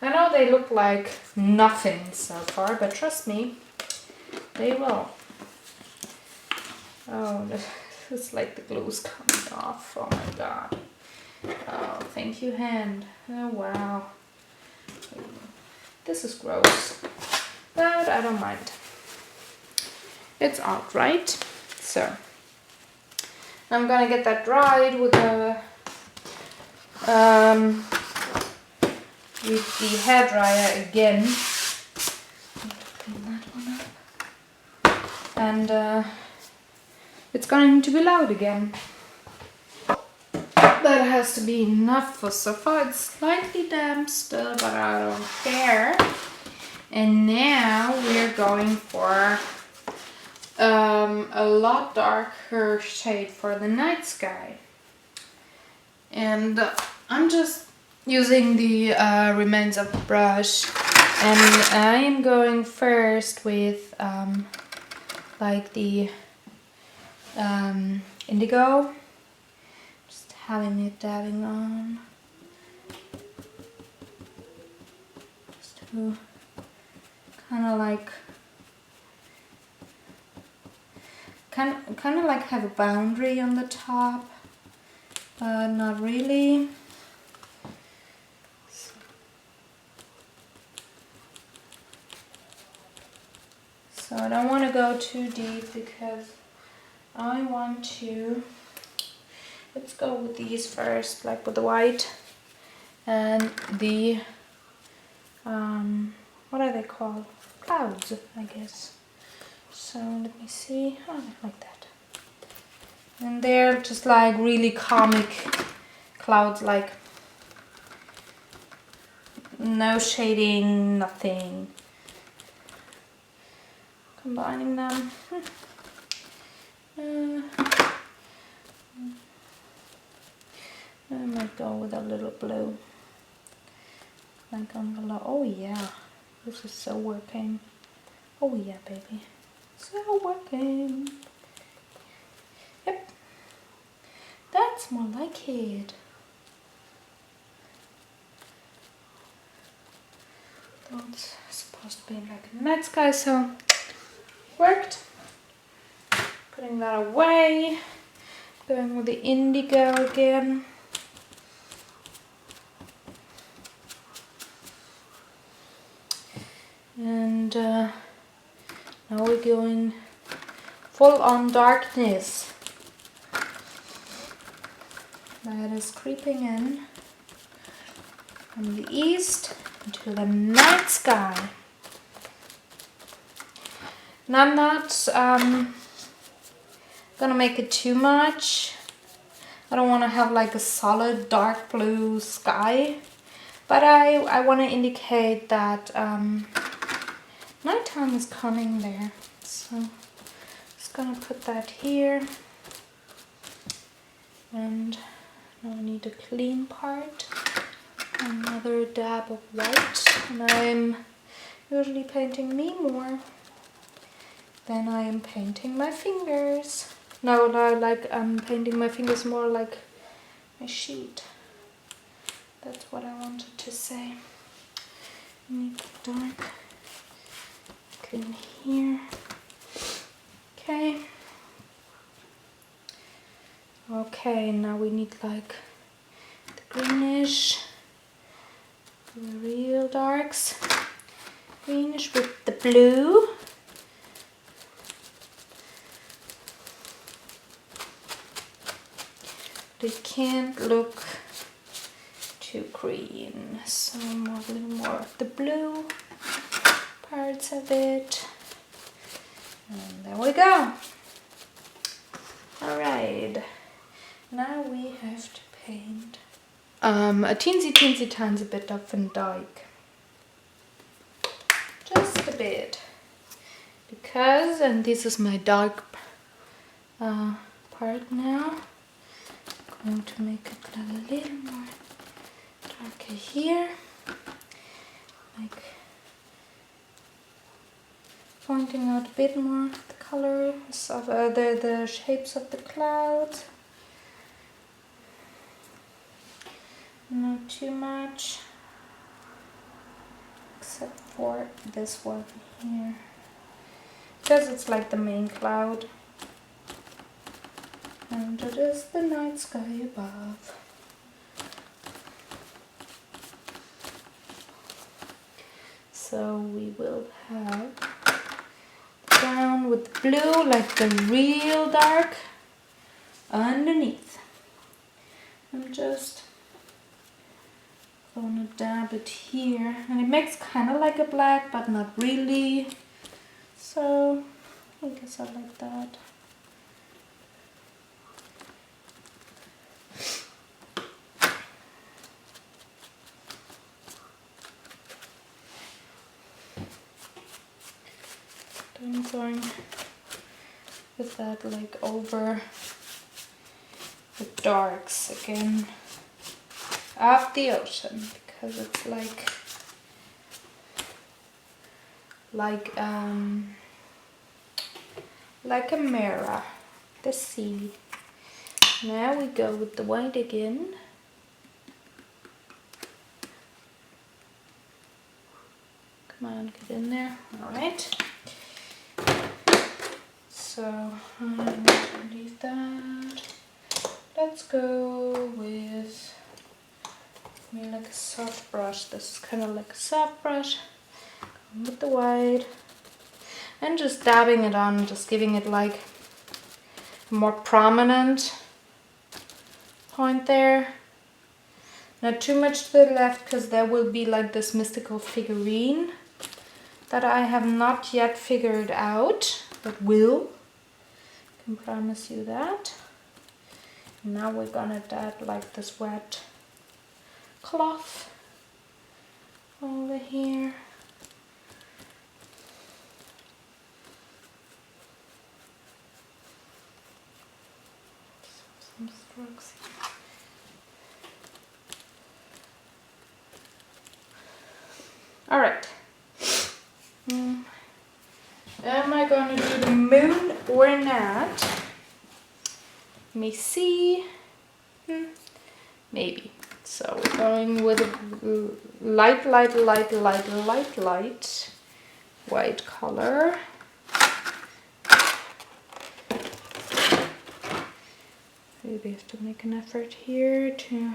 I know they look like nothing so far, but trust me, they will. Oh, this is like the glue's coming off. Oh my god. Oh, thank you, hand. Oh wow. This is gross, but I don't mind. It's out, right? So I'm gonna get that dried with the hairdryer again. Clean that one up. And it's going to be loud again. That has to be enough for so far. It's slightly damp still, but I don't care. And now we're going for a lot darker shade for the night sky. And I'm just using the remains of the brush, and I'm going first with like the indigo, just having it dabbing on, just to kind of like have a boundary on the top, but not really. So I don't want to go too deep because I want to, let's go with these first, like with the white and the, what are they called? Clouds, I guess. So let me see, oh, like that. And they're just like really comic clouds, like no shading, nothing. Combining them. I might go with a little blue. Like on the low. Oh yeah, this is so working. Oh yeah, baby. So working. Yep. That's more like it. That's supposed to be like a night sky, so worked. Putting that away. Going with the indigo again. And now we're going full on darkness. That is creeping in from the east into the night sky. And I'm not gonna make it too much. I don't want to have like a solid dark blue sky, but I want to indicate that nighttime is coming there. So just gonna put that here, and now I need a clean part. Another dab of white, and I'm usually painting me more than I am painting my fingers. No, like I'm painting my fingers more like my sheet. That's what I wanted to say. Need the dark. Clean here. Okay. Okay, now we need like the greenish, the real darks. Greenish with the blue. They can't look too green, so a little more of the blue parts of it. And there we go. Alright, now we have to paint a teensy tiny bit of Van Dyke. Just a bit. Because, and this is my dark part now, I'm going to make it a little more darker here, like pointing out a bit more the colors of the shapes of the clouds. Not too much, except for this one here, because it's like the main cloud. And it is the night sky above. So we will have brown with blue, like the real dark, underneath. I'm just gonna dab it here, and it makes kind of like a black, but not really. So I guess I like that. I'm going with that like over the darks again of the ocean, because it's like a mirror, the sea. Now we go with the white again. Come on, get in there. All right. So I'm going to leave that. Let's go with like a soft brush. This is kind of like a soft brush. With the white. And just dabbing it on, just giving it like a more prominent point there. Not too much to the left, because there will be like this mystical figurine that I have not yet figured out, but will. I can promise you that. Now we're gonna dab like this wet cloth over here. Some strokes here. All right. Am I going to do the moon or not? Let me see. Maybe. So we're going with a light white color. Maybe I have to make an effort here to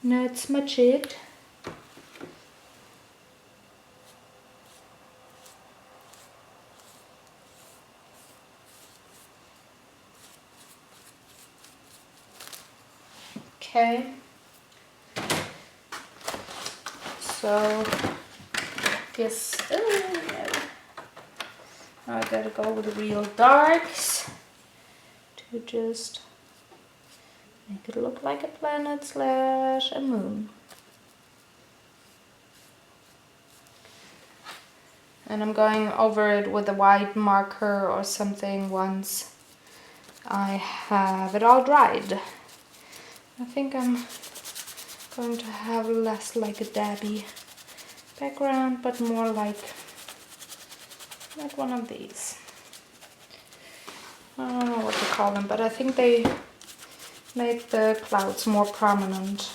not smudge it. Okay, so yes, no. Now I gotta go with the real darks to just make it look like a planet slash a moon. And I'm going over it with a white marker or something once I have it all dried. I think I'm going to have less like a dabby background, but more like one of these. I don't know what to call them, but I think they make the clouds more prominent.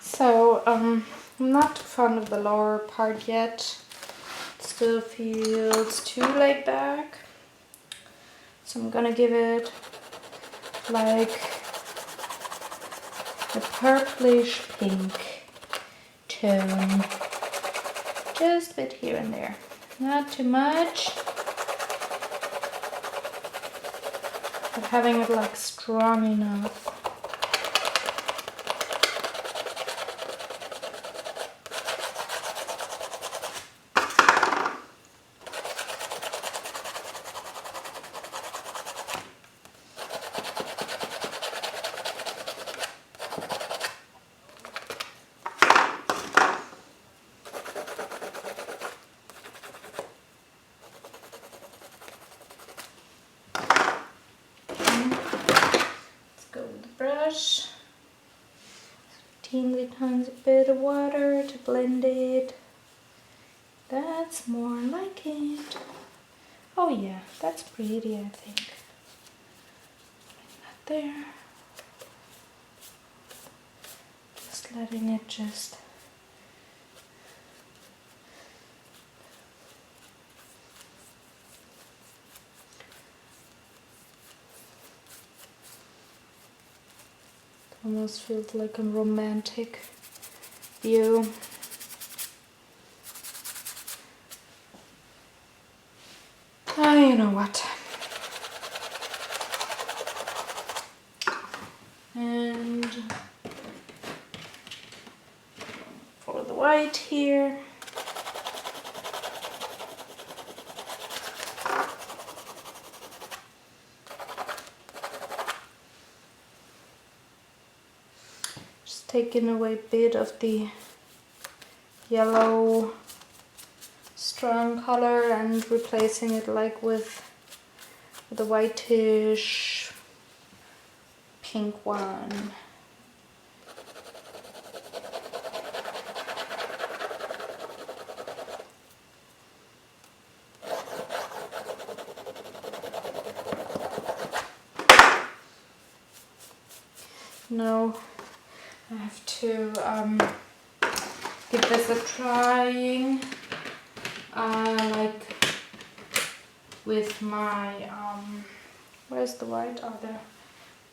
So, I'm not too fond of the lower part yet. It still feels too laid back. So I'm gonna give it like a purplish pink tone. Just a bit here and there. Not too much. But having it like strong enough. teeny tiny bit of water to blend it. That's more like it. Oh yeah, that's pretty, I think. Bring that there. Just letting it just almost feels like a romantic view. Oh, you know what? And for the white here. Just taking away a bit of the yellow strong color and replacing it like with the whitish pink one. Now I have to give this a trying, like with my where's the white? Oh, there.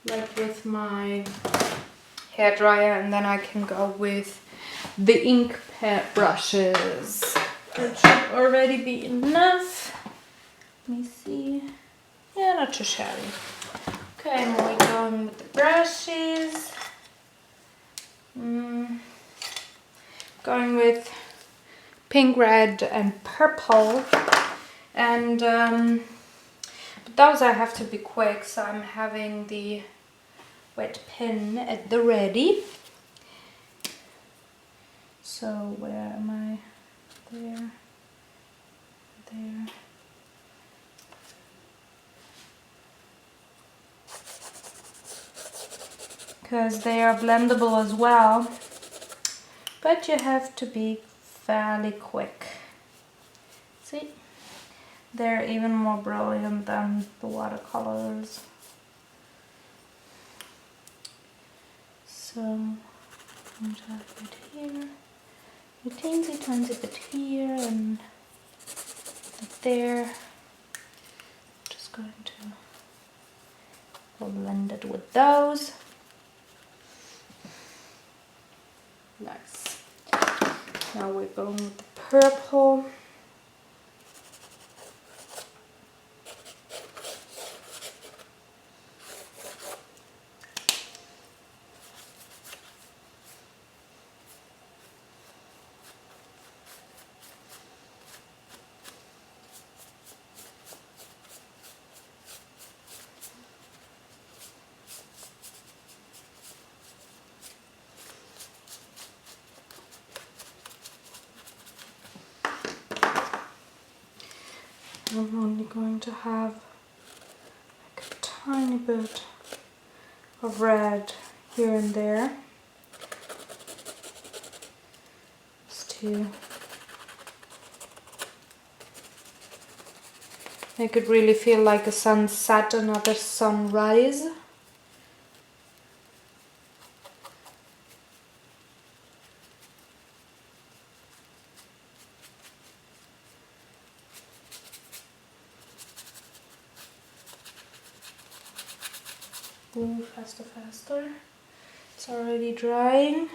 Like with my hair dryer, and then I can go with the ink brushes. That should already be enough. Let me see. Yeah, not too shabby. Okay, and we're going with the brushes. Going with pink, red, and purple, and but those I have to be quick, so I'm having the wet pen at the ready. So where am I? There, there. Because they are blendable as well, but you have to be fairly quick. See, they're even more brilliant than the watercolors. So I'm going to have it here, a teensy tiny bit here, and there. Just going to blend it with those. Nice. Now we're going with the purple. I'm only going to have like a tiny bit of red here and there, just to make it really feel like a sunset and not a sunrise. Ooh, faster, faster. It's already drying.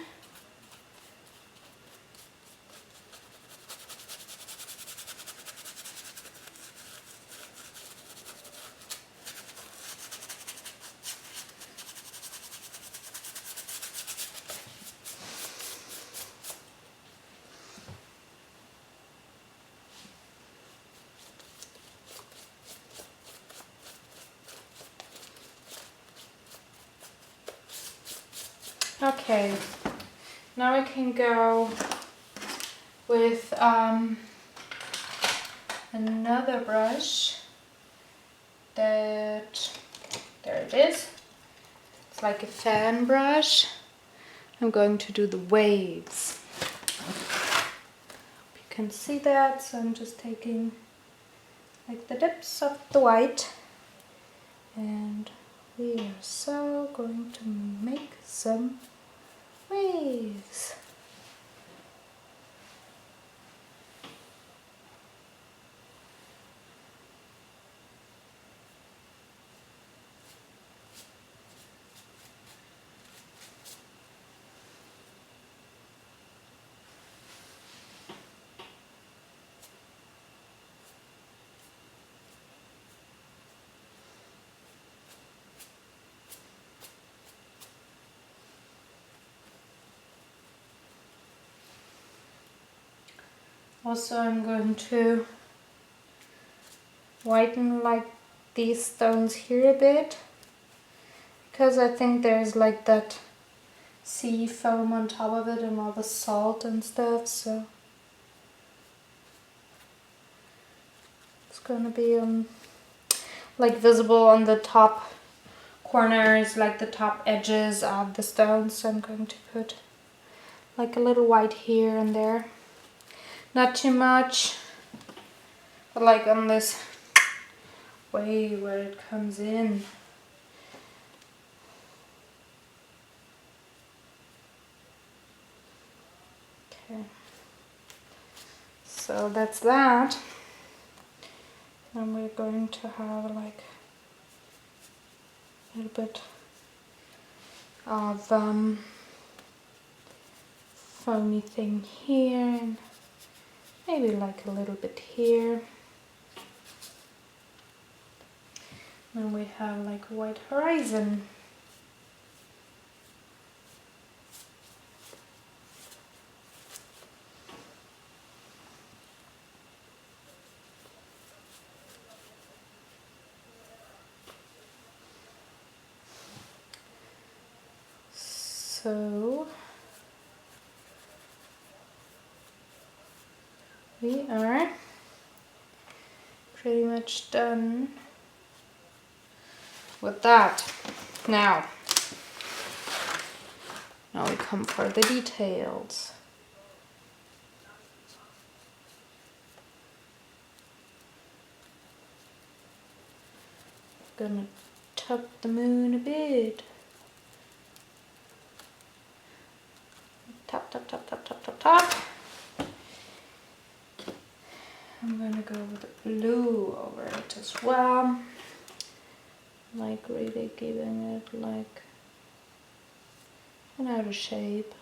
Okay, now I can go with another brush that, there it is, it's like a fan brush, I'm going to do the waves. You can see that, so I'm just taking like the dips of the white, and we are so going to make some waves. Also, I'm going to whiten like these stones here a bit, because I think there's like that sea foam on top of it and all the salt and stuff, so it's gonna be like visible on the top corners, like the top edges of the stones. So I'm going to put like a little white here and there. Not too much, but like on this way where it comes in. Okay, so that's that. And we're going to have like a little bit of foamy thing here, and maybe like a little bit here. And we have like a white horizon. So we are pretty much done with that. Now we come for the details. Gonna tuck the moon a bit. Tap, tap, tap, tap, tap, tap, tap. I'm gonna go with blue over it as well. Like really giving it like an outer shape.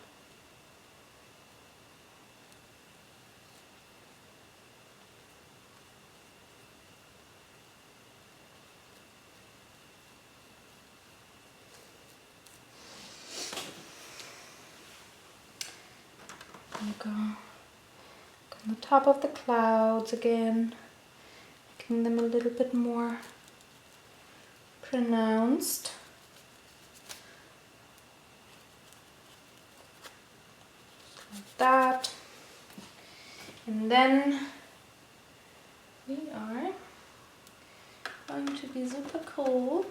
Go on the top of the clouds again, making them a little bit more pronounced. Like that. And then we are going to be super cool,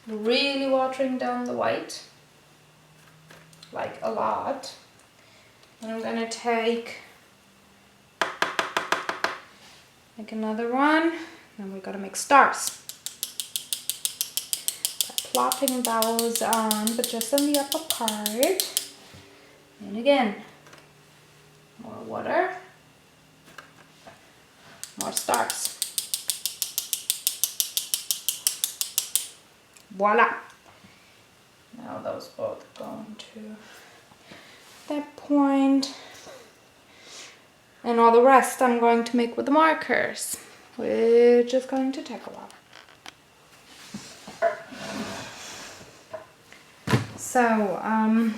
really watering down the white, like a lot. And I'm gonna take like another one, and we're gonna make stars. By plopping those on, but just on the upper part. And again, more water, more stars. Voila! Now those both go into that point, and all the rest I'm going to make with the markers, which is going to take a while. So I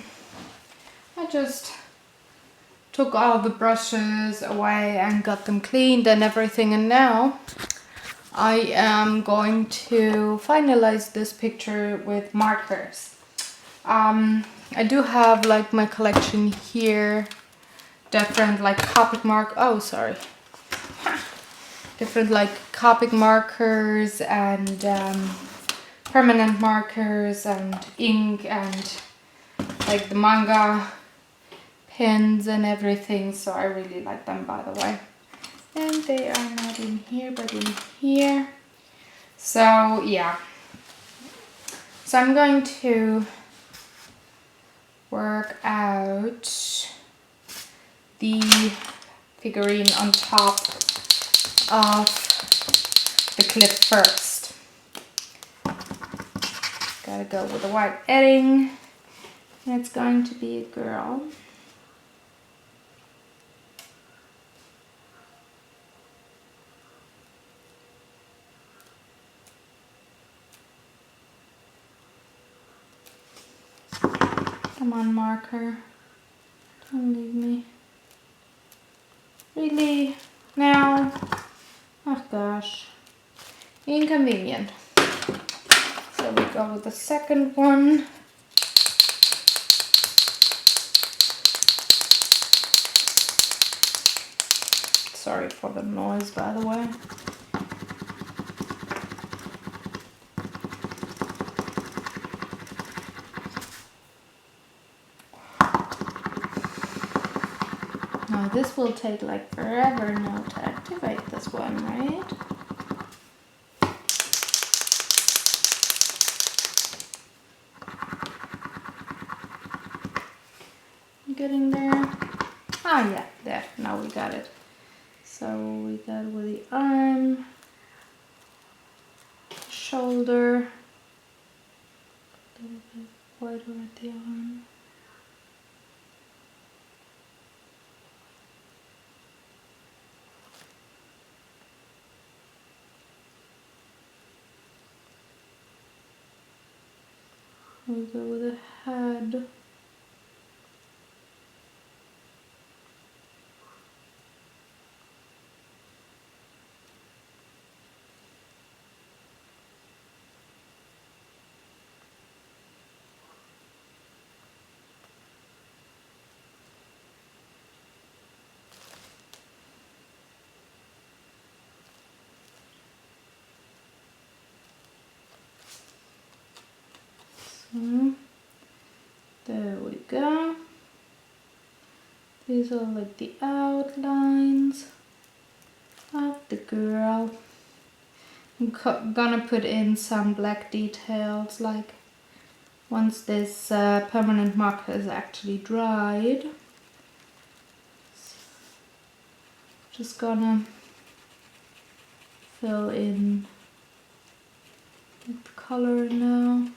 just took all the brushes away and got them cleaned and everything, and now I am going to finalize this picture with markers. I do have like my collection here, different like Copic different like Copic markers and permanent markers and ink and like the manga pins and everything, so I really like them, by the way. And they are not in here, but in here. So yeah, so I'm going to work out the figurine on top of the clip first. Gotta go with the white edding, and it's going to be a girl. Come on, marker. Don't leave me. Really? Now? Oh gosh. Inconvenient. So we go with the second one. Sorry for the noise, by the way. Now this will take like forever now to activate this one, right? Getting there. Ah yeah, there, now we got it. So we got with the arm, shoulder, a little bit wider at the arm. We'll go with the head. So, there we go. These are like the outlines of the girl. I'm gonna put in some black details, like once this permanent marker is actually dried. Just gonna fill in with color now.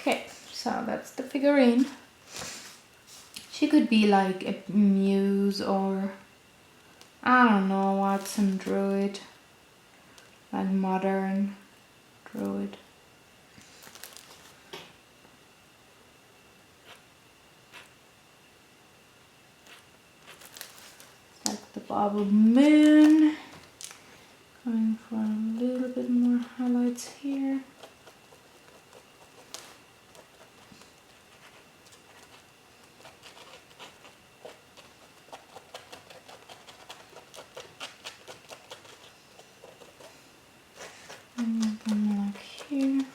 Okay, so that's the figurine. She could be like a muse or I don't know what, some druid, like modern druid. Like the bubble moon. Going for a little bit more highlights here. And then like here,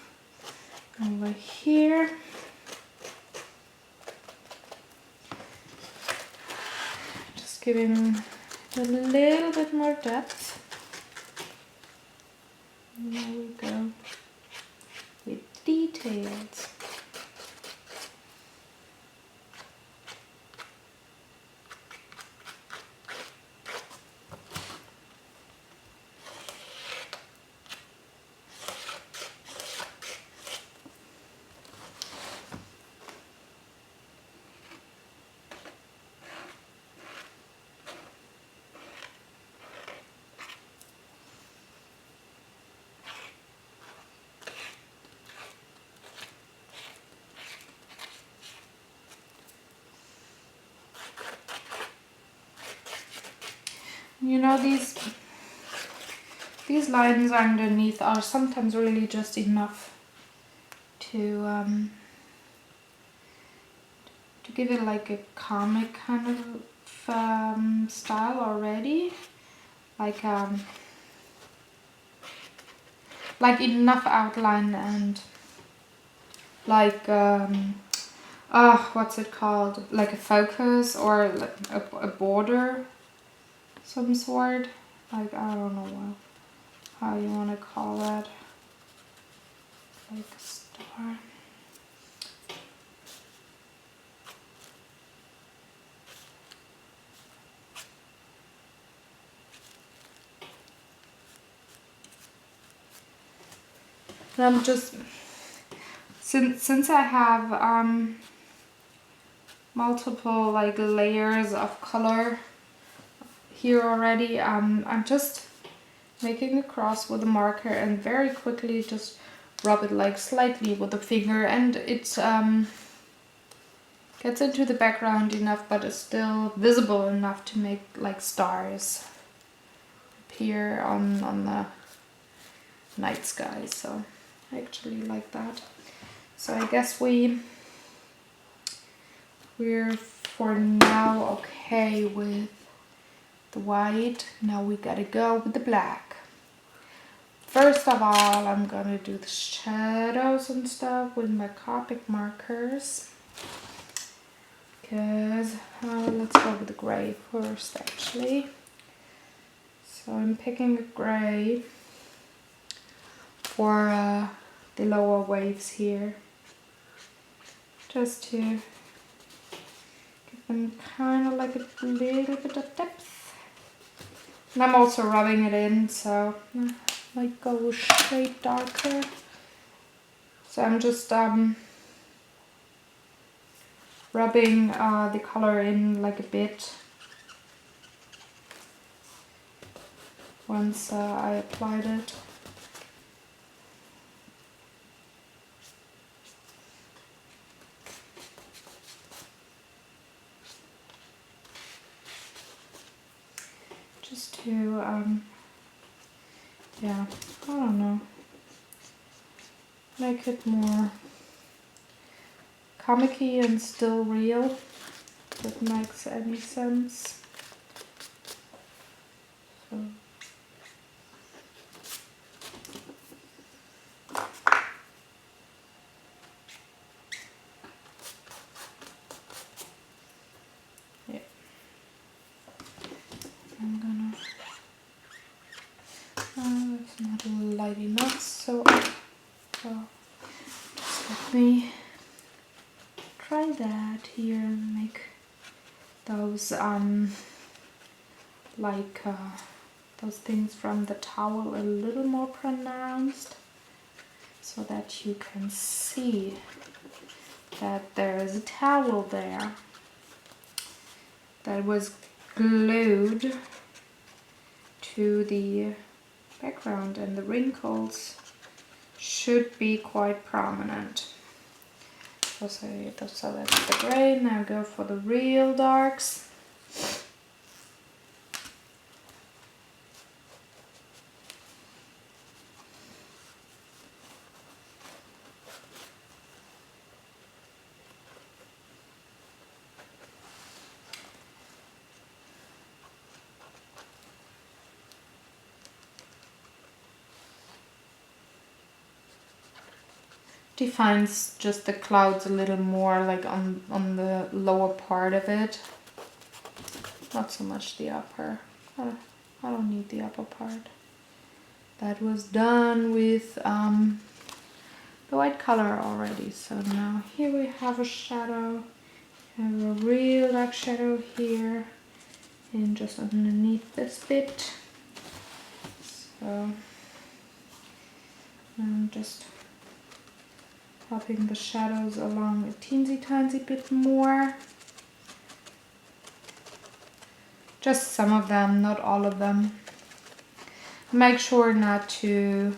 over here. Just giving a little bit more depth. And there we go. With details. You know, these these lines underneath are sometimes really just enough to give it like a comic kind of style already, like enough outline and like what's it called, like a focus or like a border, some sort, like I don't know how you want to call that, like a star. And I'm just, since I have multiple like layers of color here already, I'm just making a cross with a marker and very quickly just rub it like slightly with the finger, and it gets into the background enough but is still visible enough to make like stars appear on the night sky. So I actually like that. So I guess we're for now okay with the white. Now we gotta go with the black. First of all, I'm gonna do the shadows and stuff with my Copic markers. Because let's go with the gray first actually. So I'm picking a gray for the lower waves here, just to give them kind of like a little bit of depth. And I'm also rubbing it in, so I might go a shade darker. So I'm just rubbing the color in like a bit once I applied it. Just to, yeah, I don't know, make it more comic-y and still real, if it makes any sense. So. Yeah. I'm gonna, it's not light enough, so just let me try that here and make those like those things from the towel a little more pronounced, so that you can see that there is a towel there that was glued to the background, and the wrinkles should be quite prominent. So that's the gray. Now go for the real darks. Defines just the clouds a little more, like on the lower part of it, not so much the upper. I don't need the upper part. That was done with the white color already. So now here we have a shadow. We have a real dark shadow here and just underneath this bit. So I'm just popping the shadows along a teensy tiny bit more. Just some of them, not all of them. Make sure not to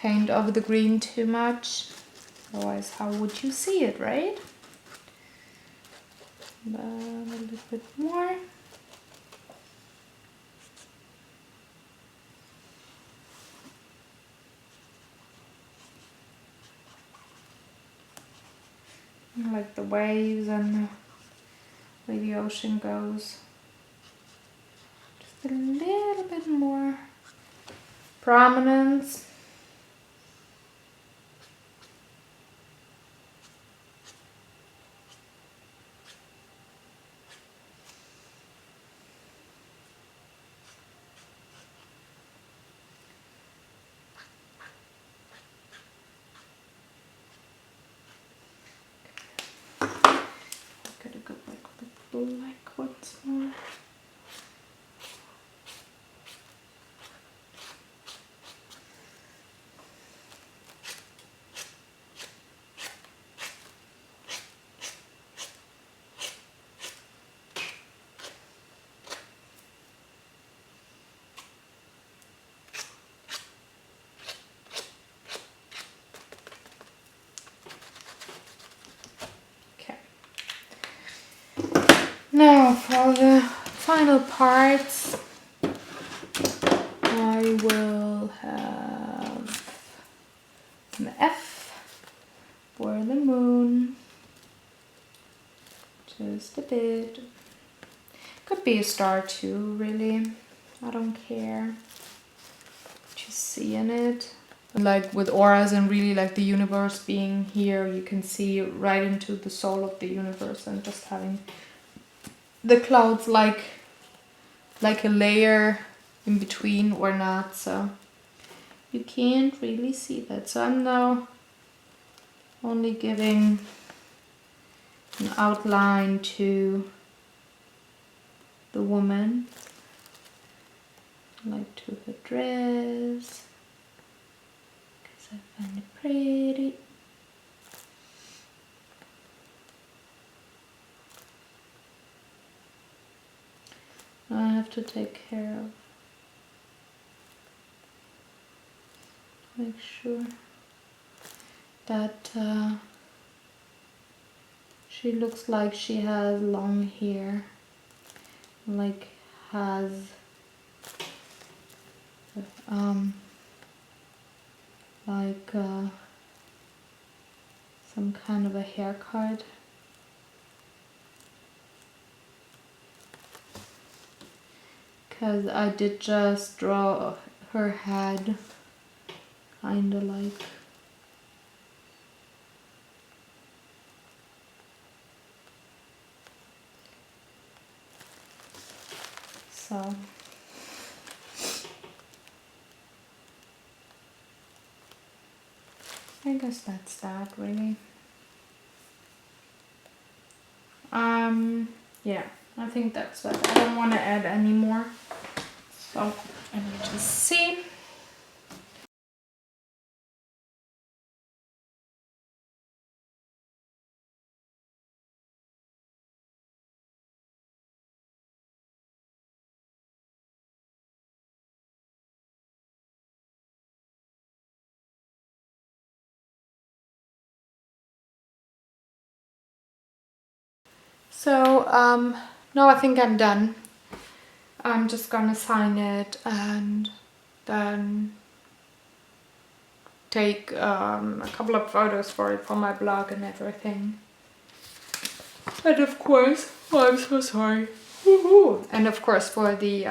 paint over the green too much, otherwise how would you see it, right? But a little bit more. like the waves and the way the ocean goes. Just a little bit more prominence. Gotta go back with the black once more. Now for the final parts, I will have an F for the moon, just a bit. Could be a star too, really. I don't care. Just seeing it. Like with auras and really like the universe being here, you can see right into the soul of the universe, and just having the clouds like a layer in between or not, so you can't really see that. So I'm now only giving an outline to the woman, like to her dress, because I find it pretty. I have to take care of, make sure that she looks like she has long hair, like has some kind of a haircut. Because I did just draw her head kind of like so. I guess that's that, really. Yeah, I think that's that. I don't want to add any more. So let me just see. So now I think I'm done. I'm just gonna sign it and then take a couple of photos for it for my blog and everything. And of course, oh, I'm so sorry. Woohoo! And of course for the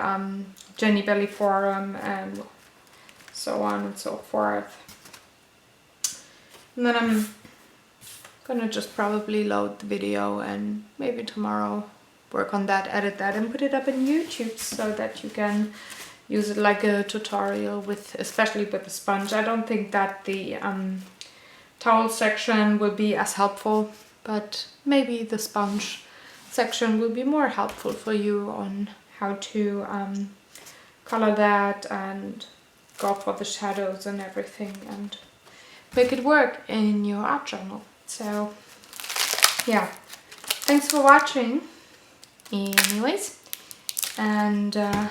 Jennibelli forum and so on and so forth. And then I'm gonna just probably load the video and maybe tomorrow work on that, edit that and put it up on YouTube so that you can use it like a tutorial with, especially with the sponge. I don't think that the towel section will be as helpful, but maybe the sponge section will be more helpful for you on how to color that and go for the shadows and everything and make it work in your art journal. So yeah, thanks for watching anyways, and I'm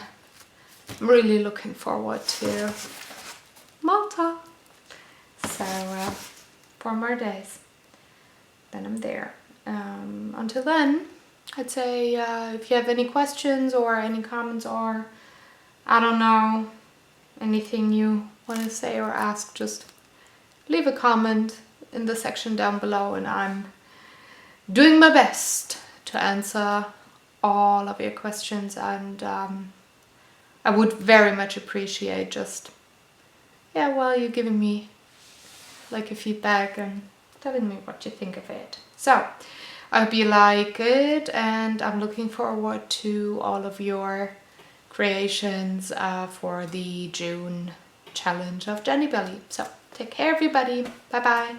really looking forward to Malta. So 4 more days, then I'm there. Until then, I'd say if you have any questions or any comments or I don't know, anything you want to say or ask, just leave a comment in the section down below and I'm doing my best to answer all of your questions, and I would very much appreciate just, well, you giving me like a feedback and telling me what you think of it. So I hope you like it, and I'm looking forward to all of your creations for the June challenge of Jennibelli. So take care, everybody. Bye bye.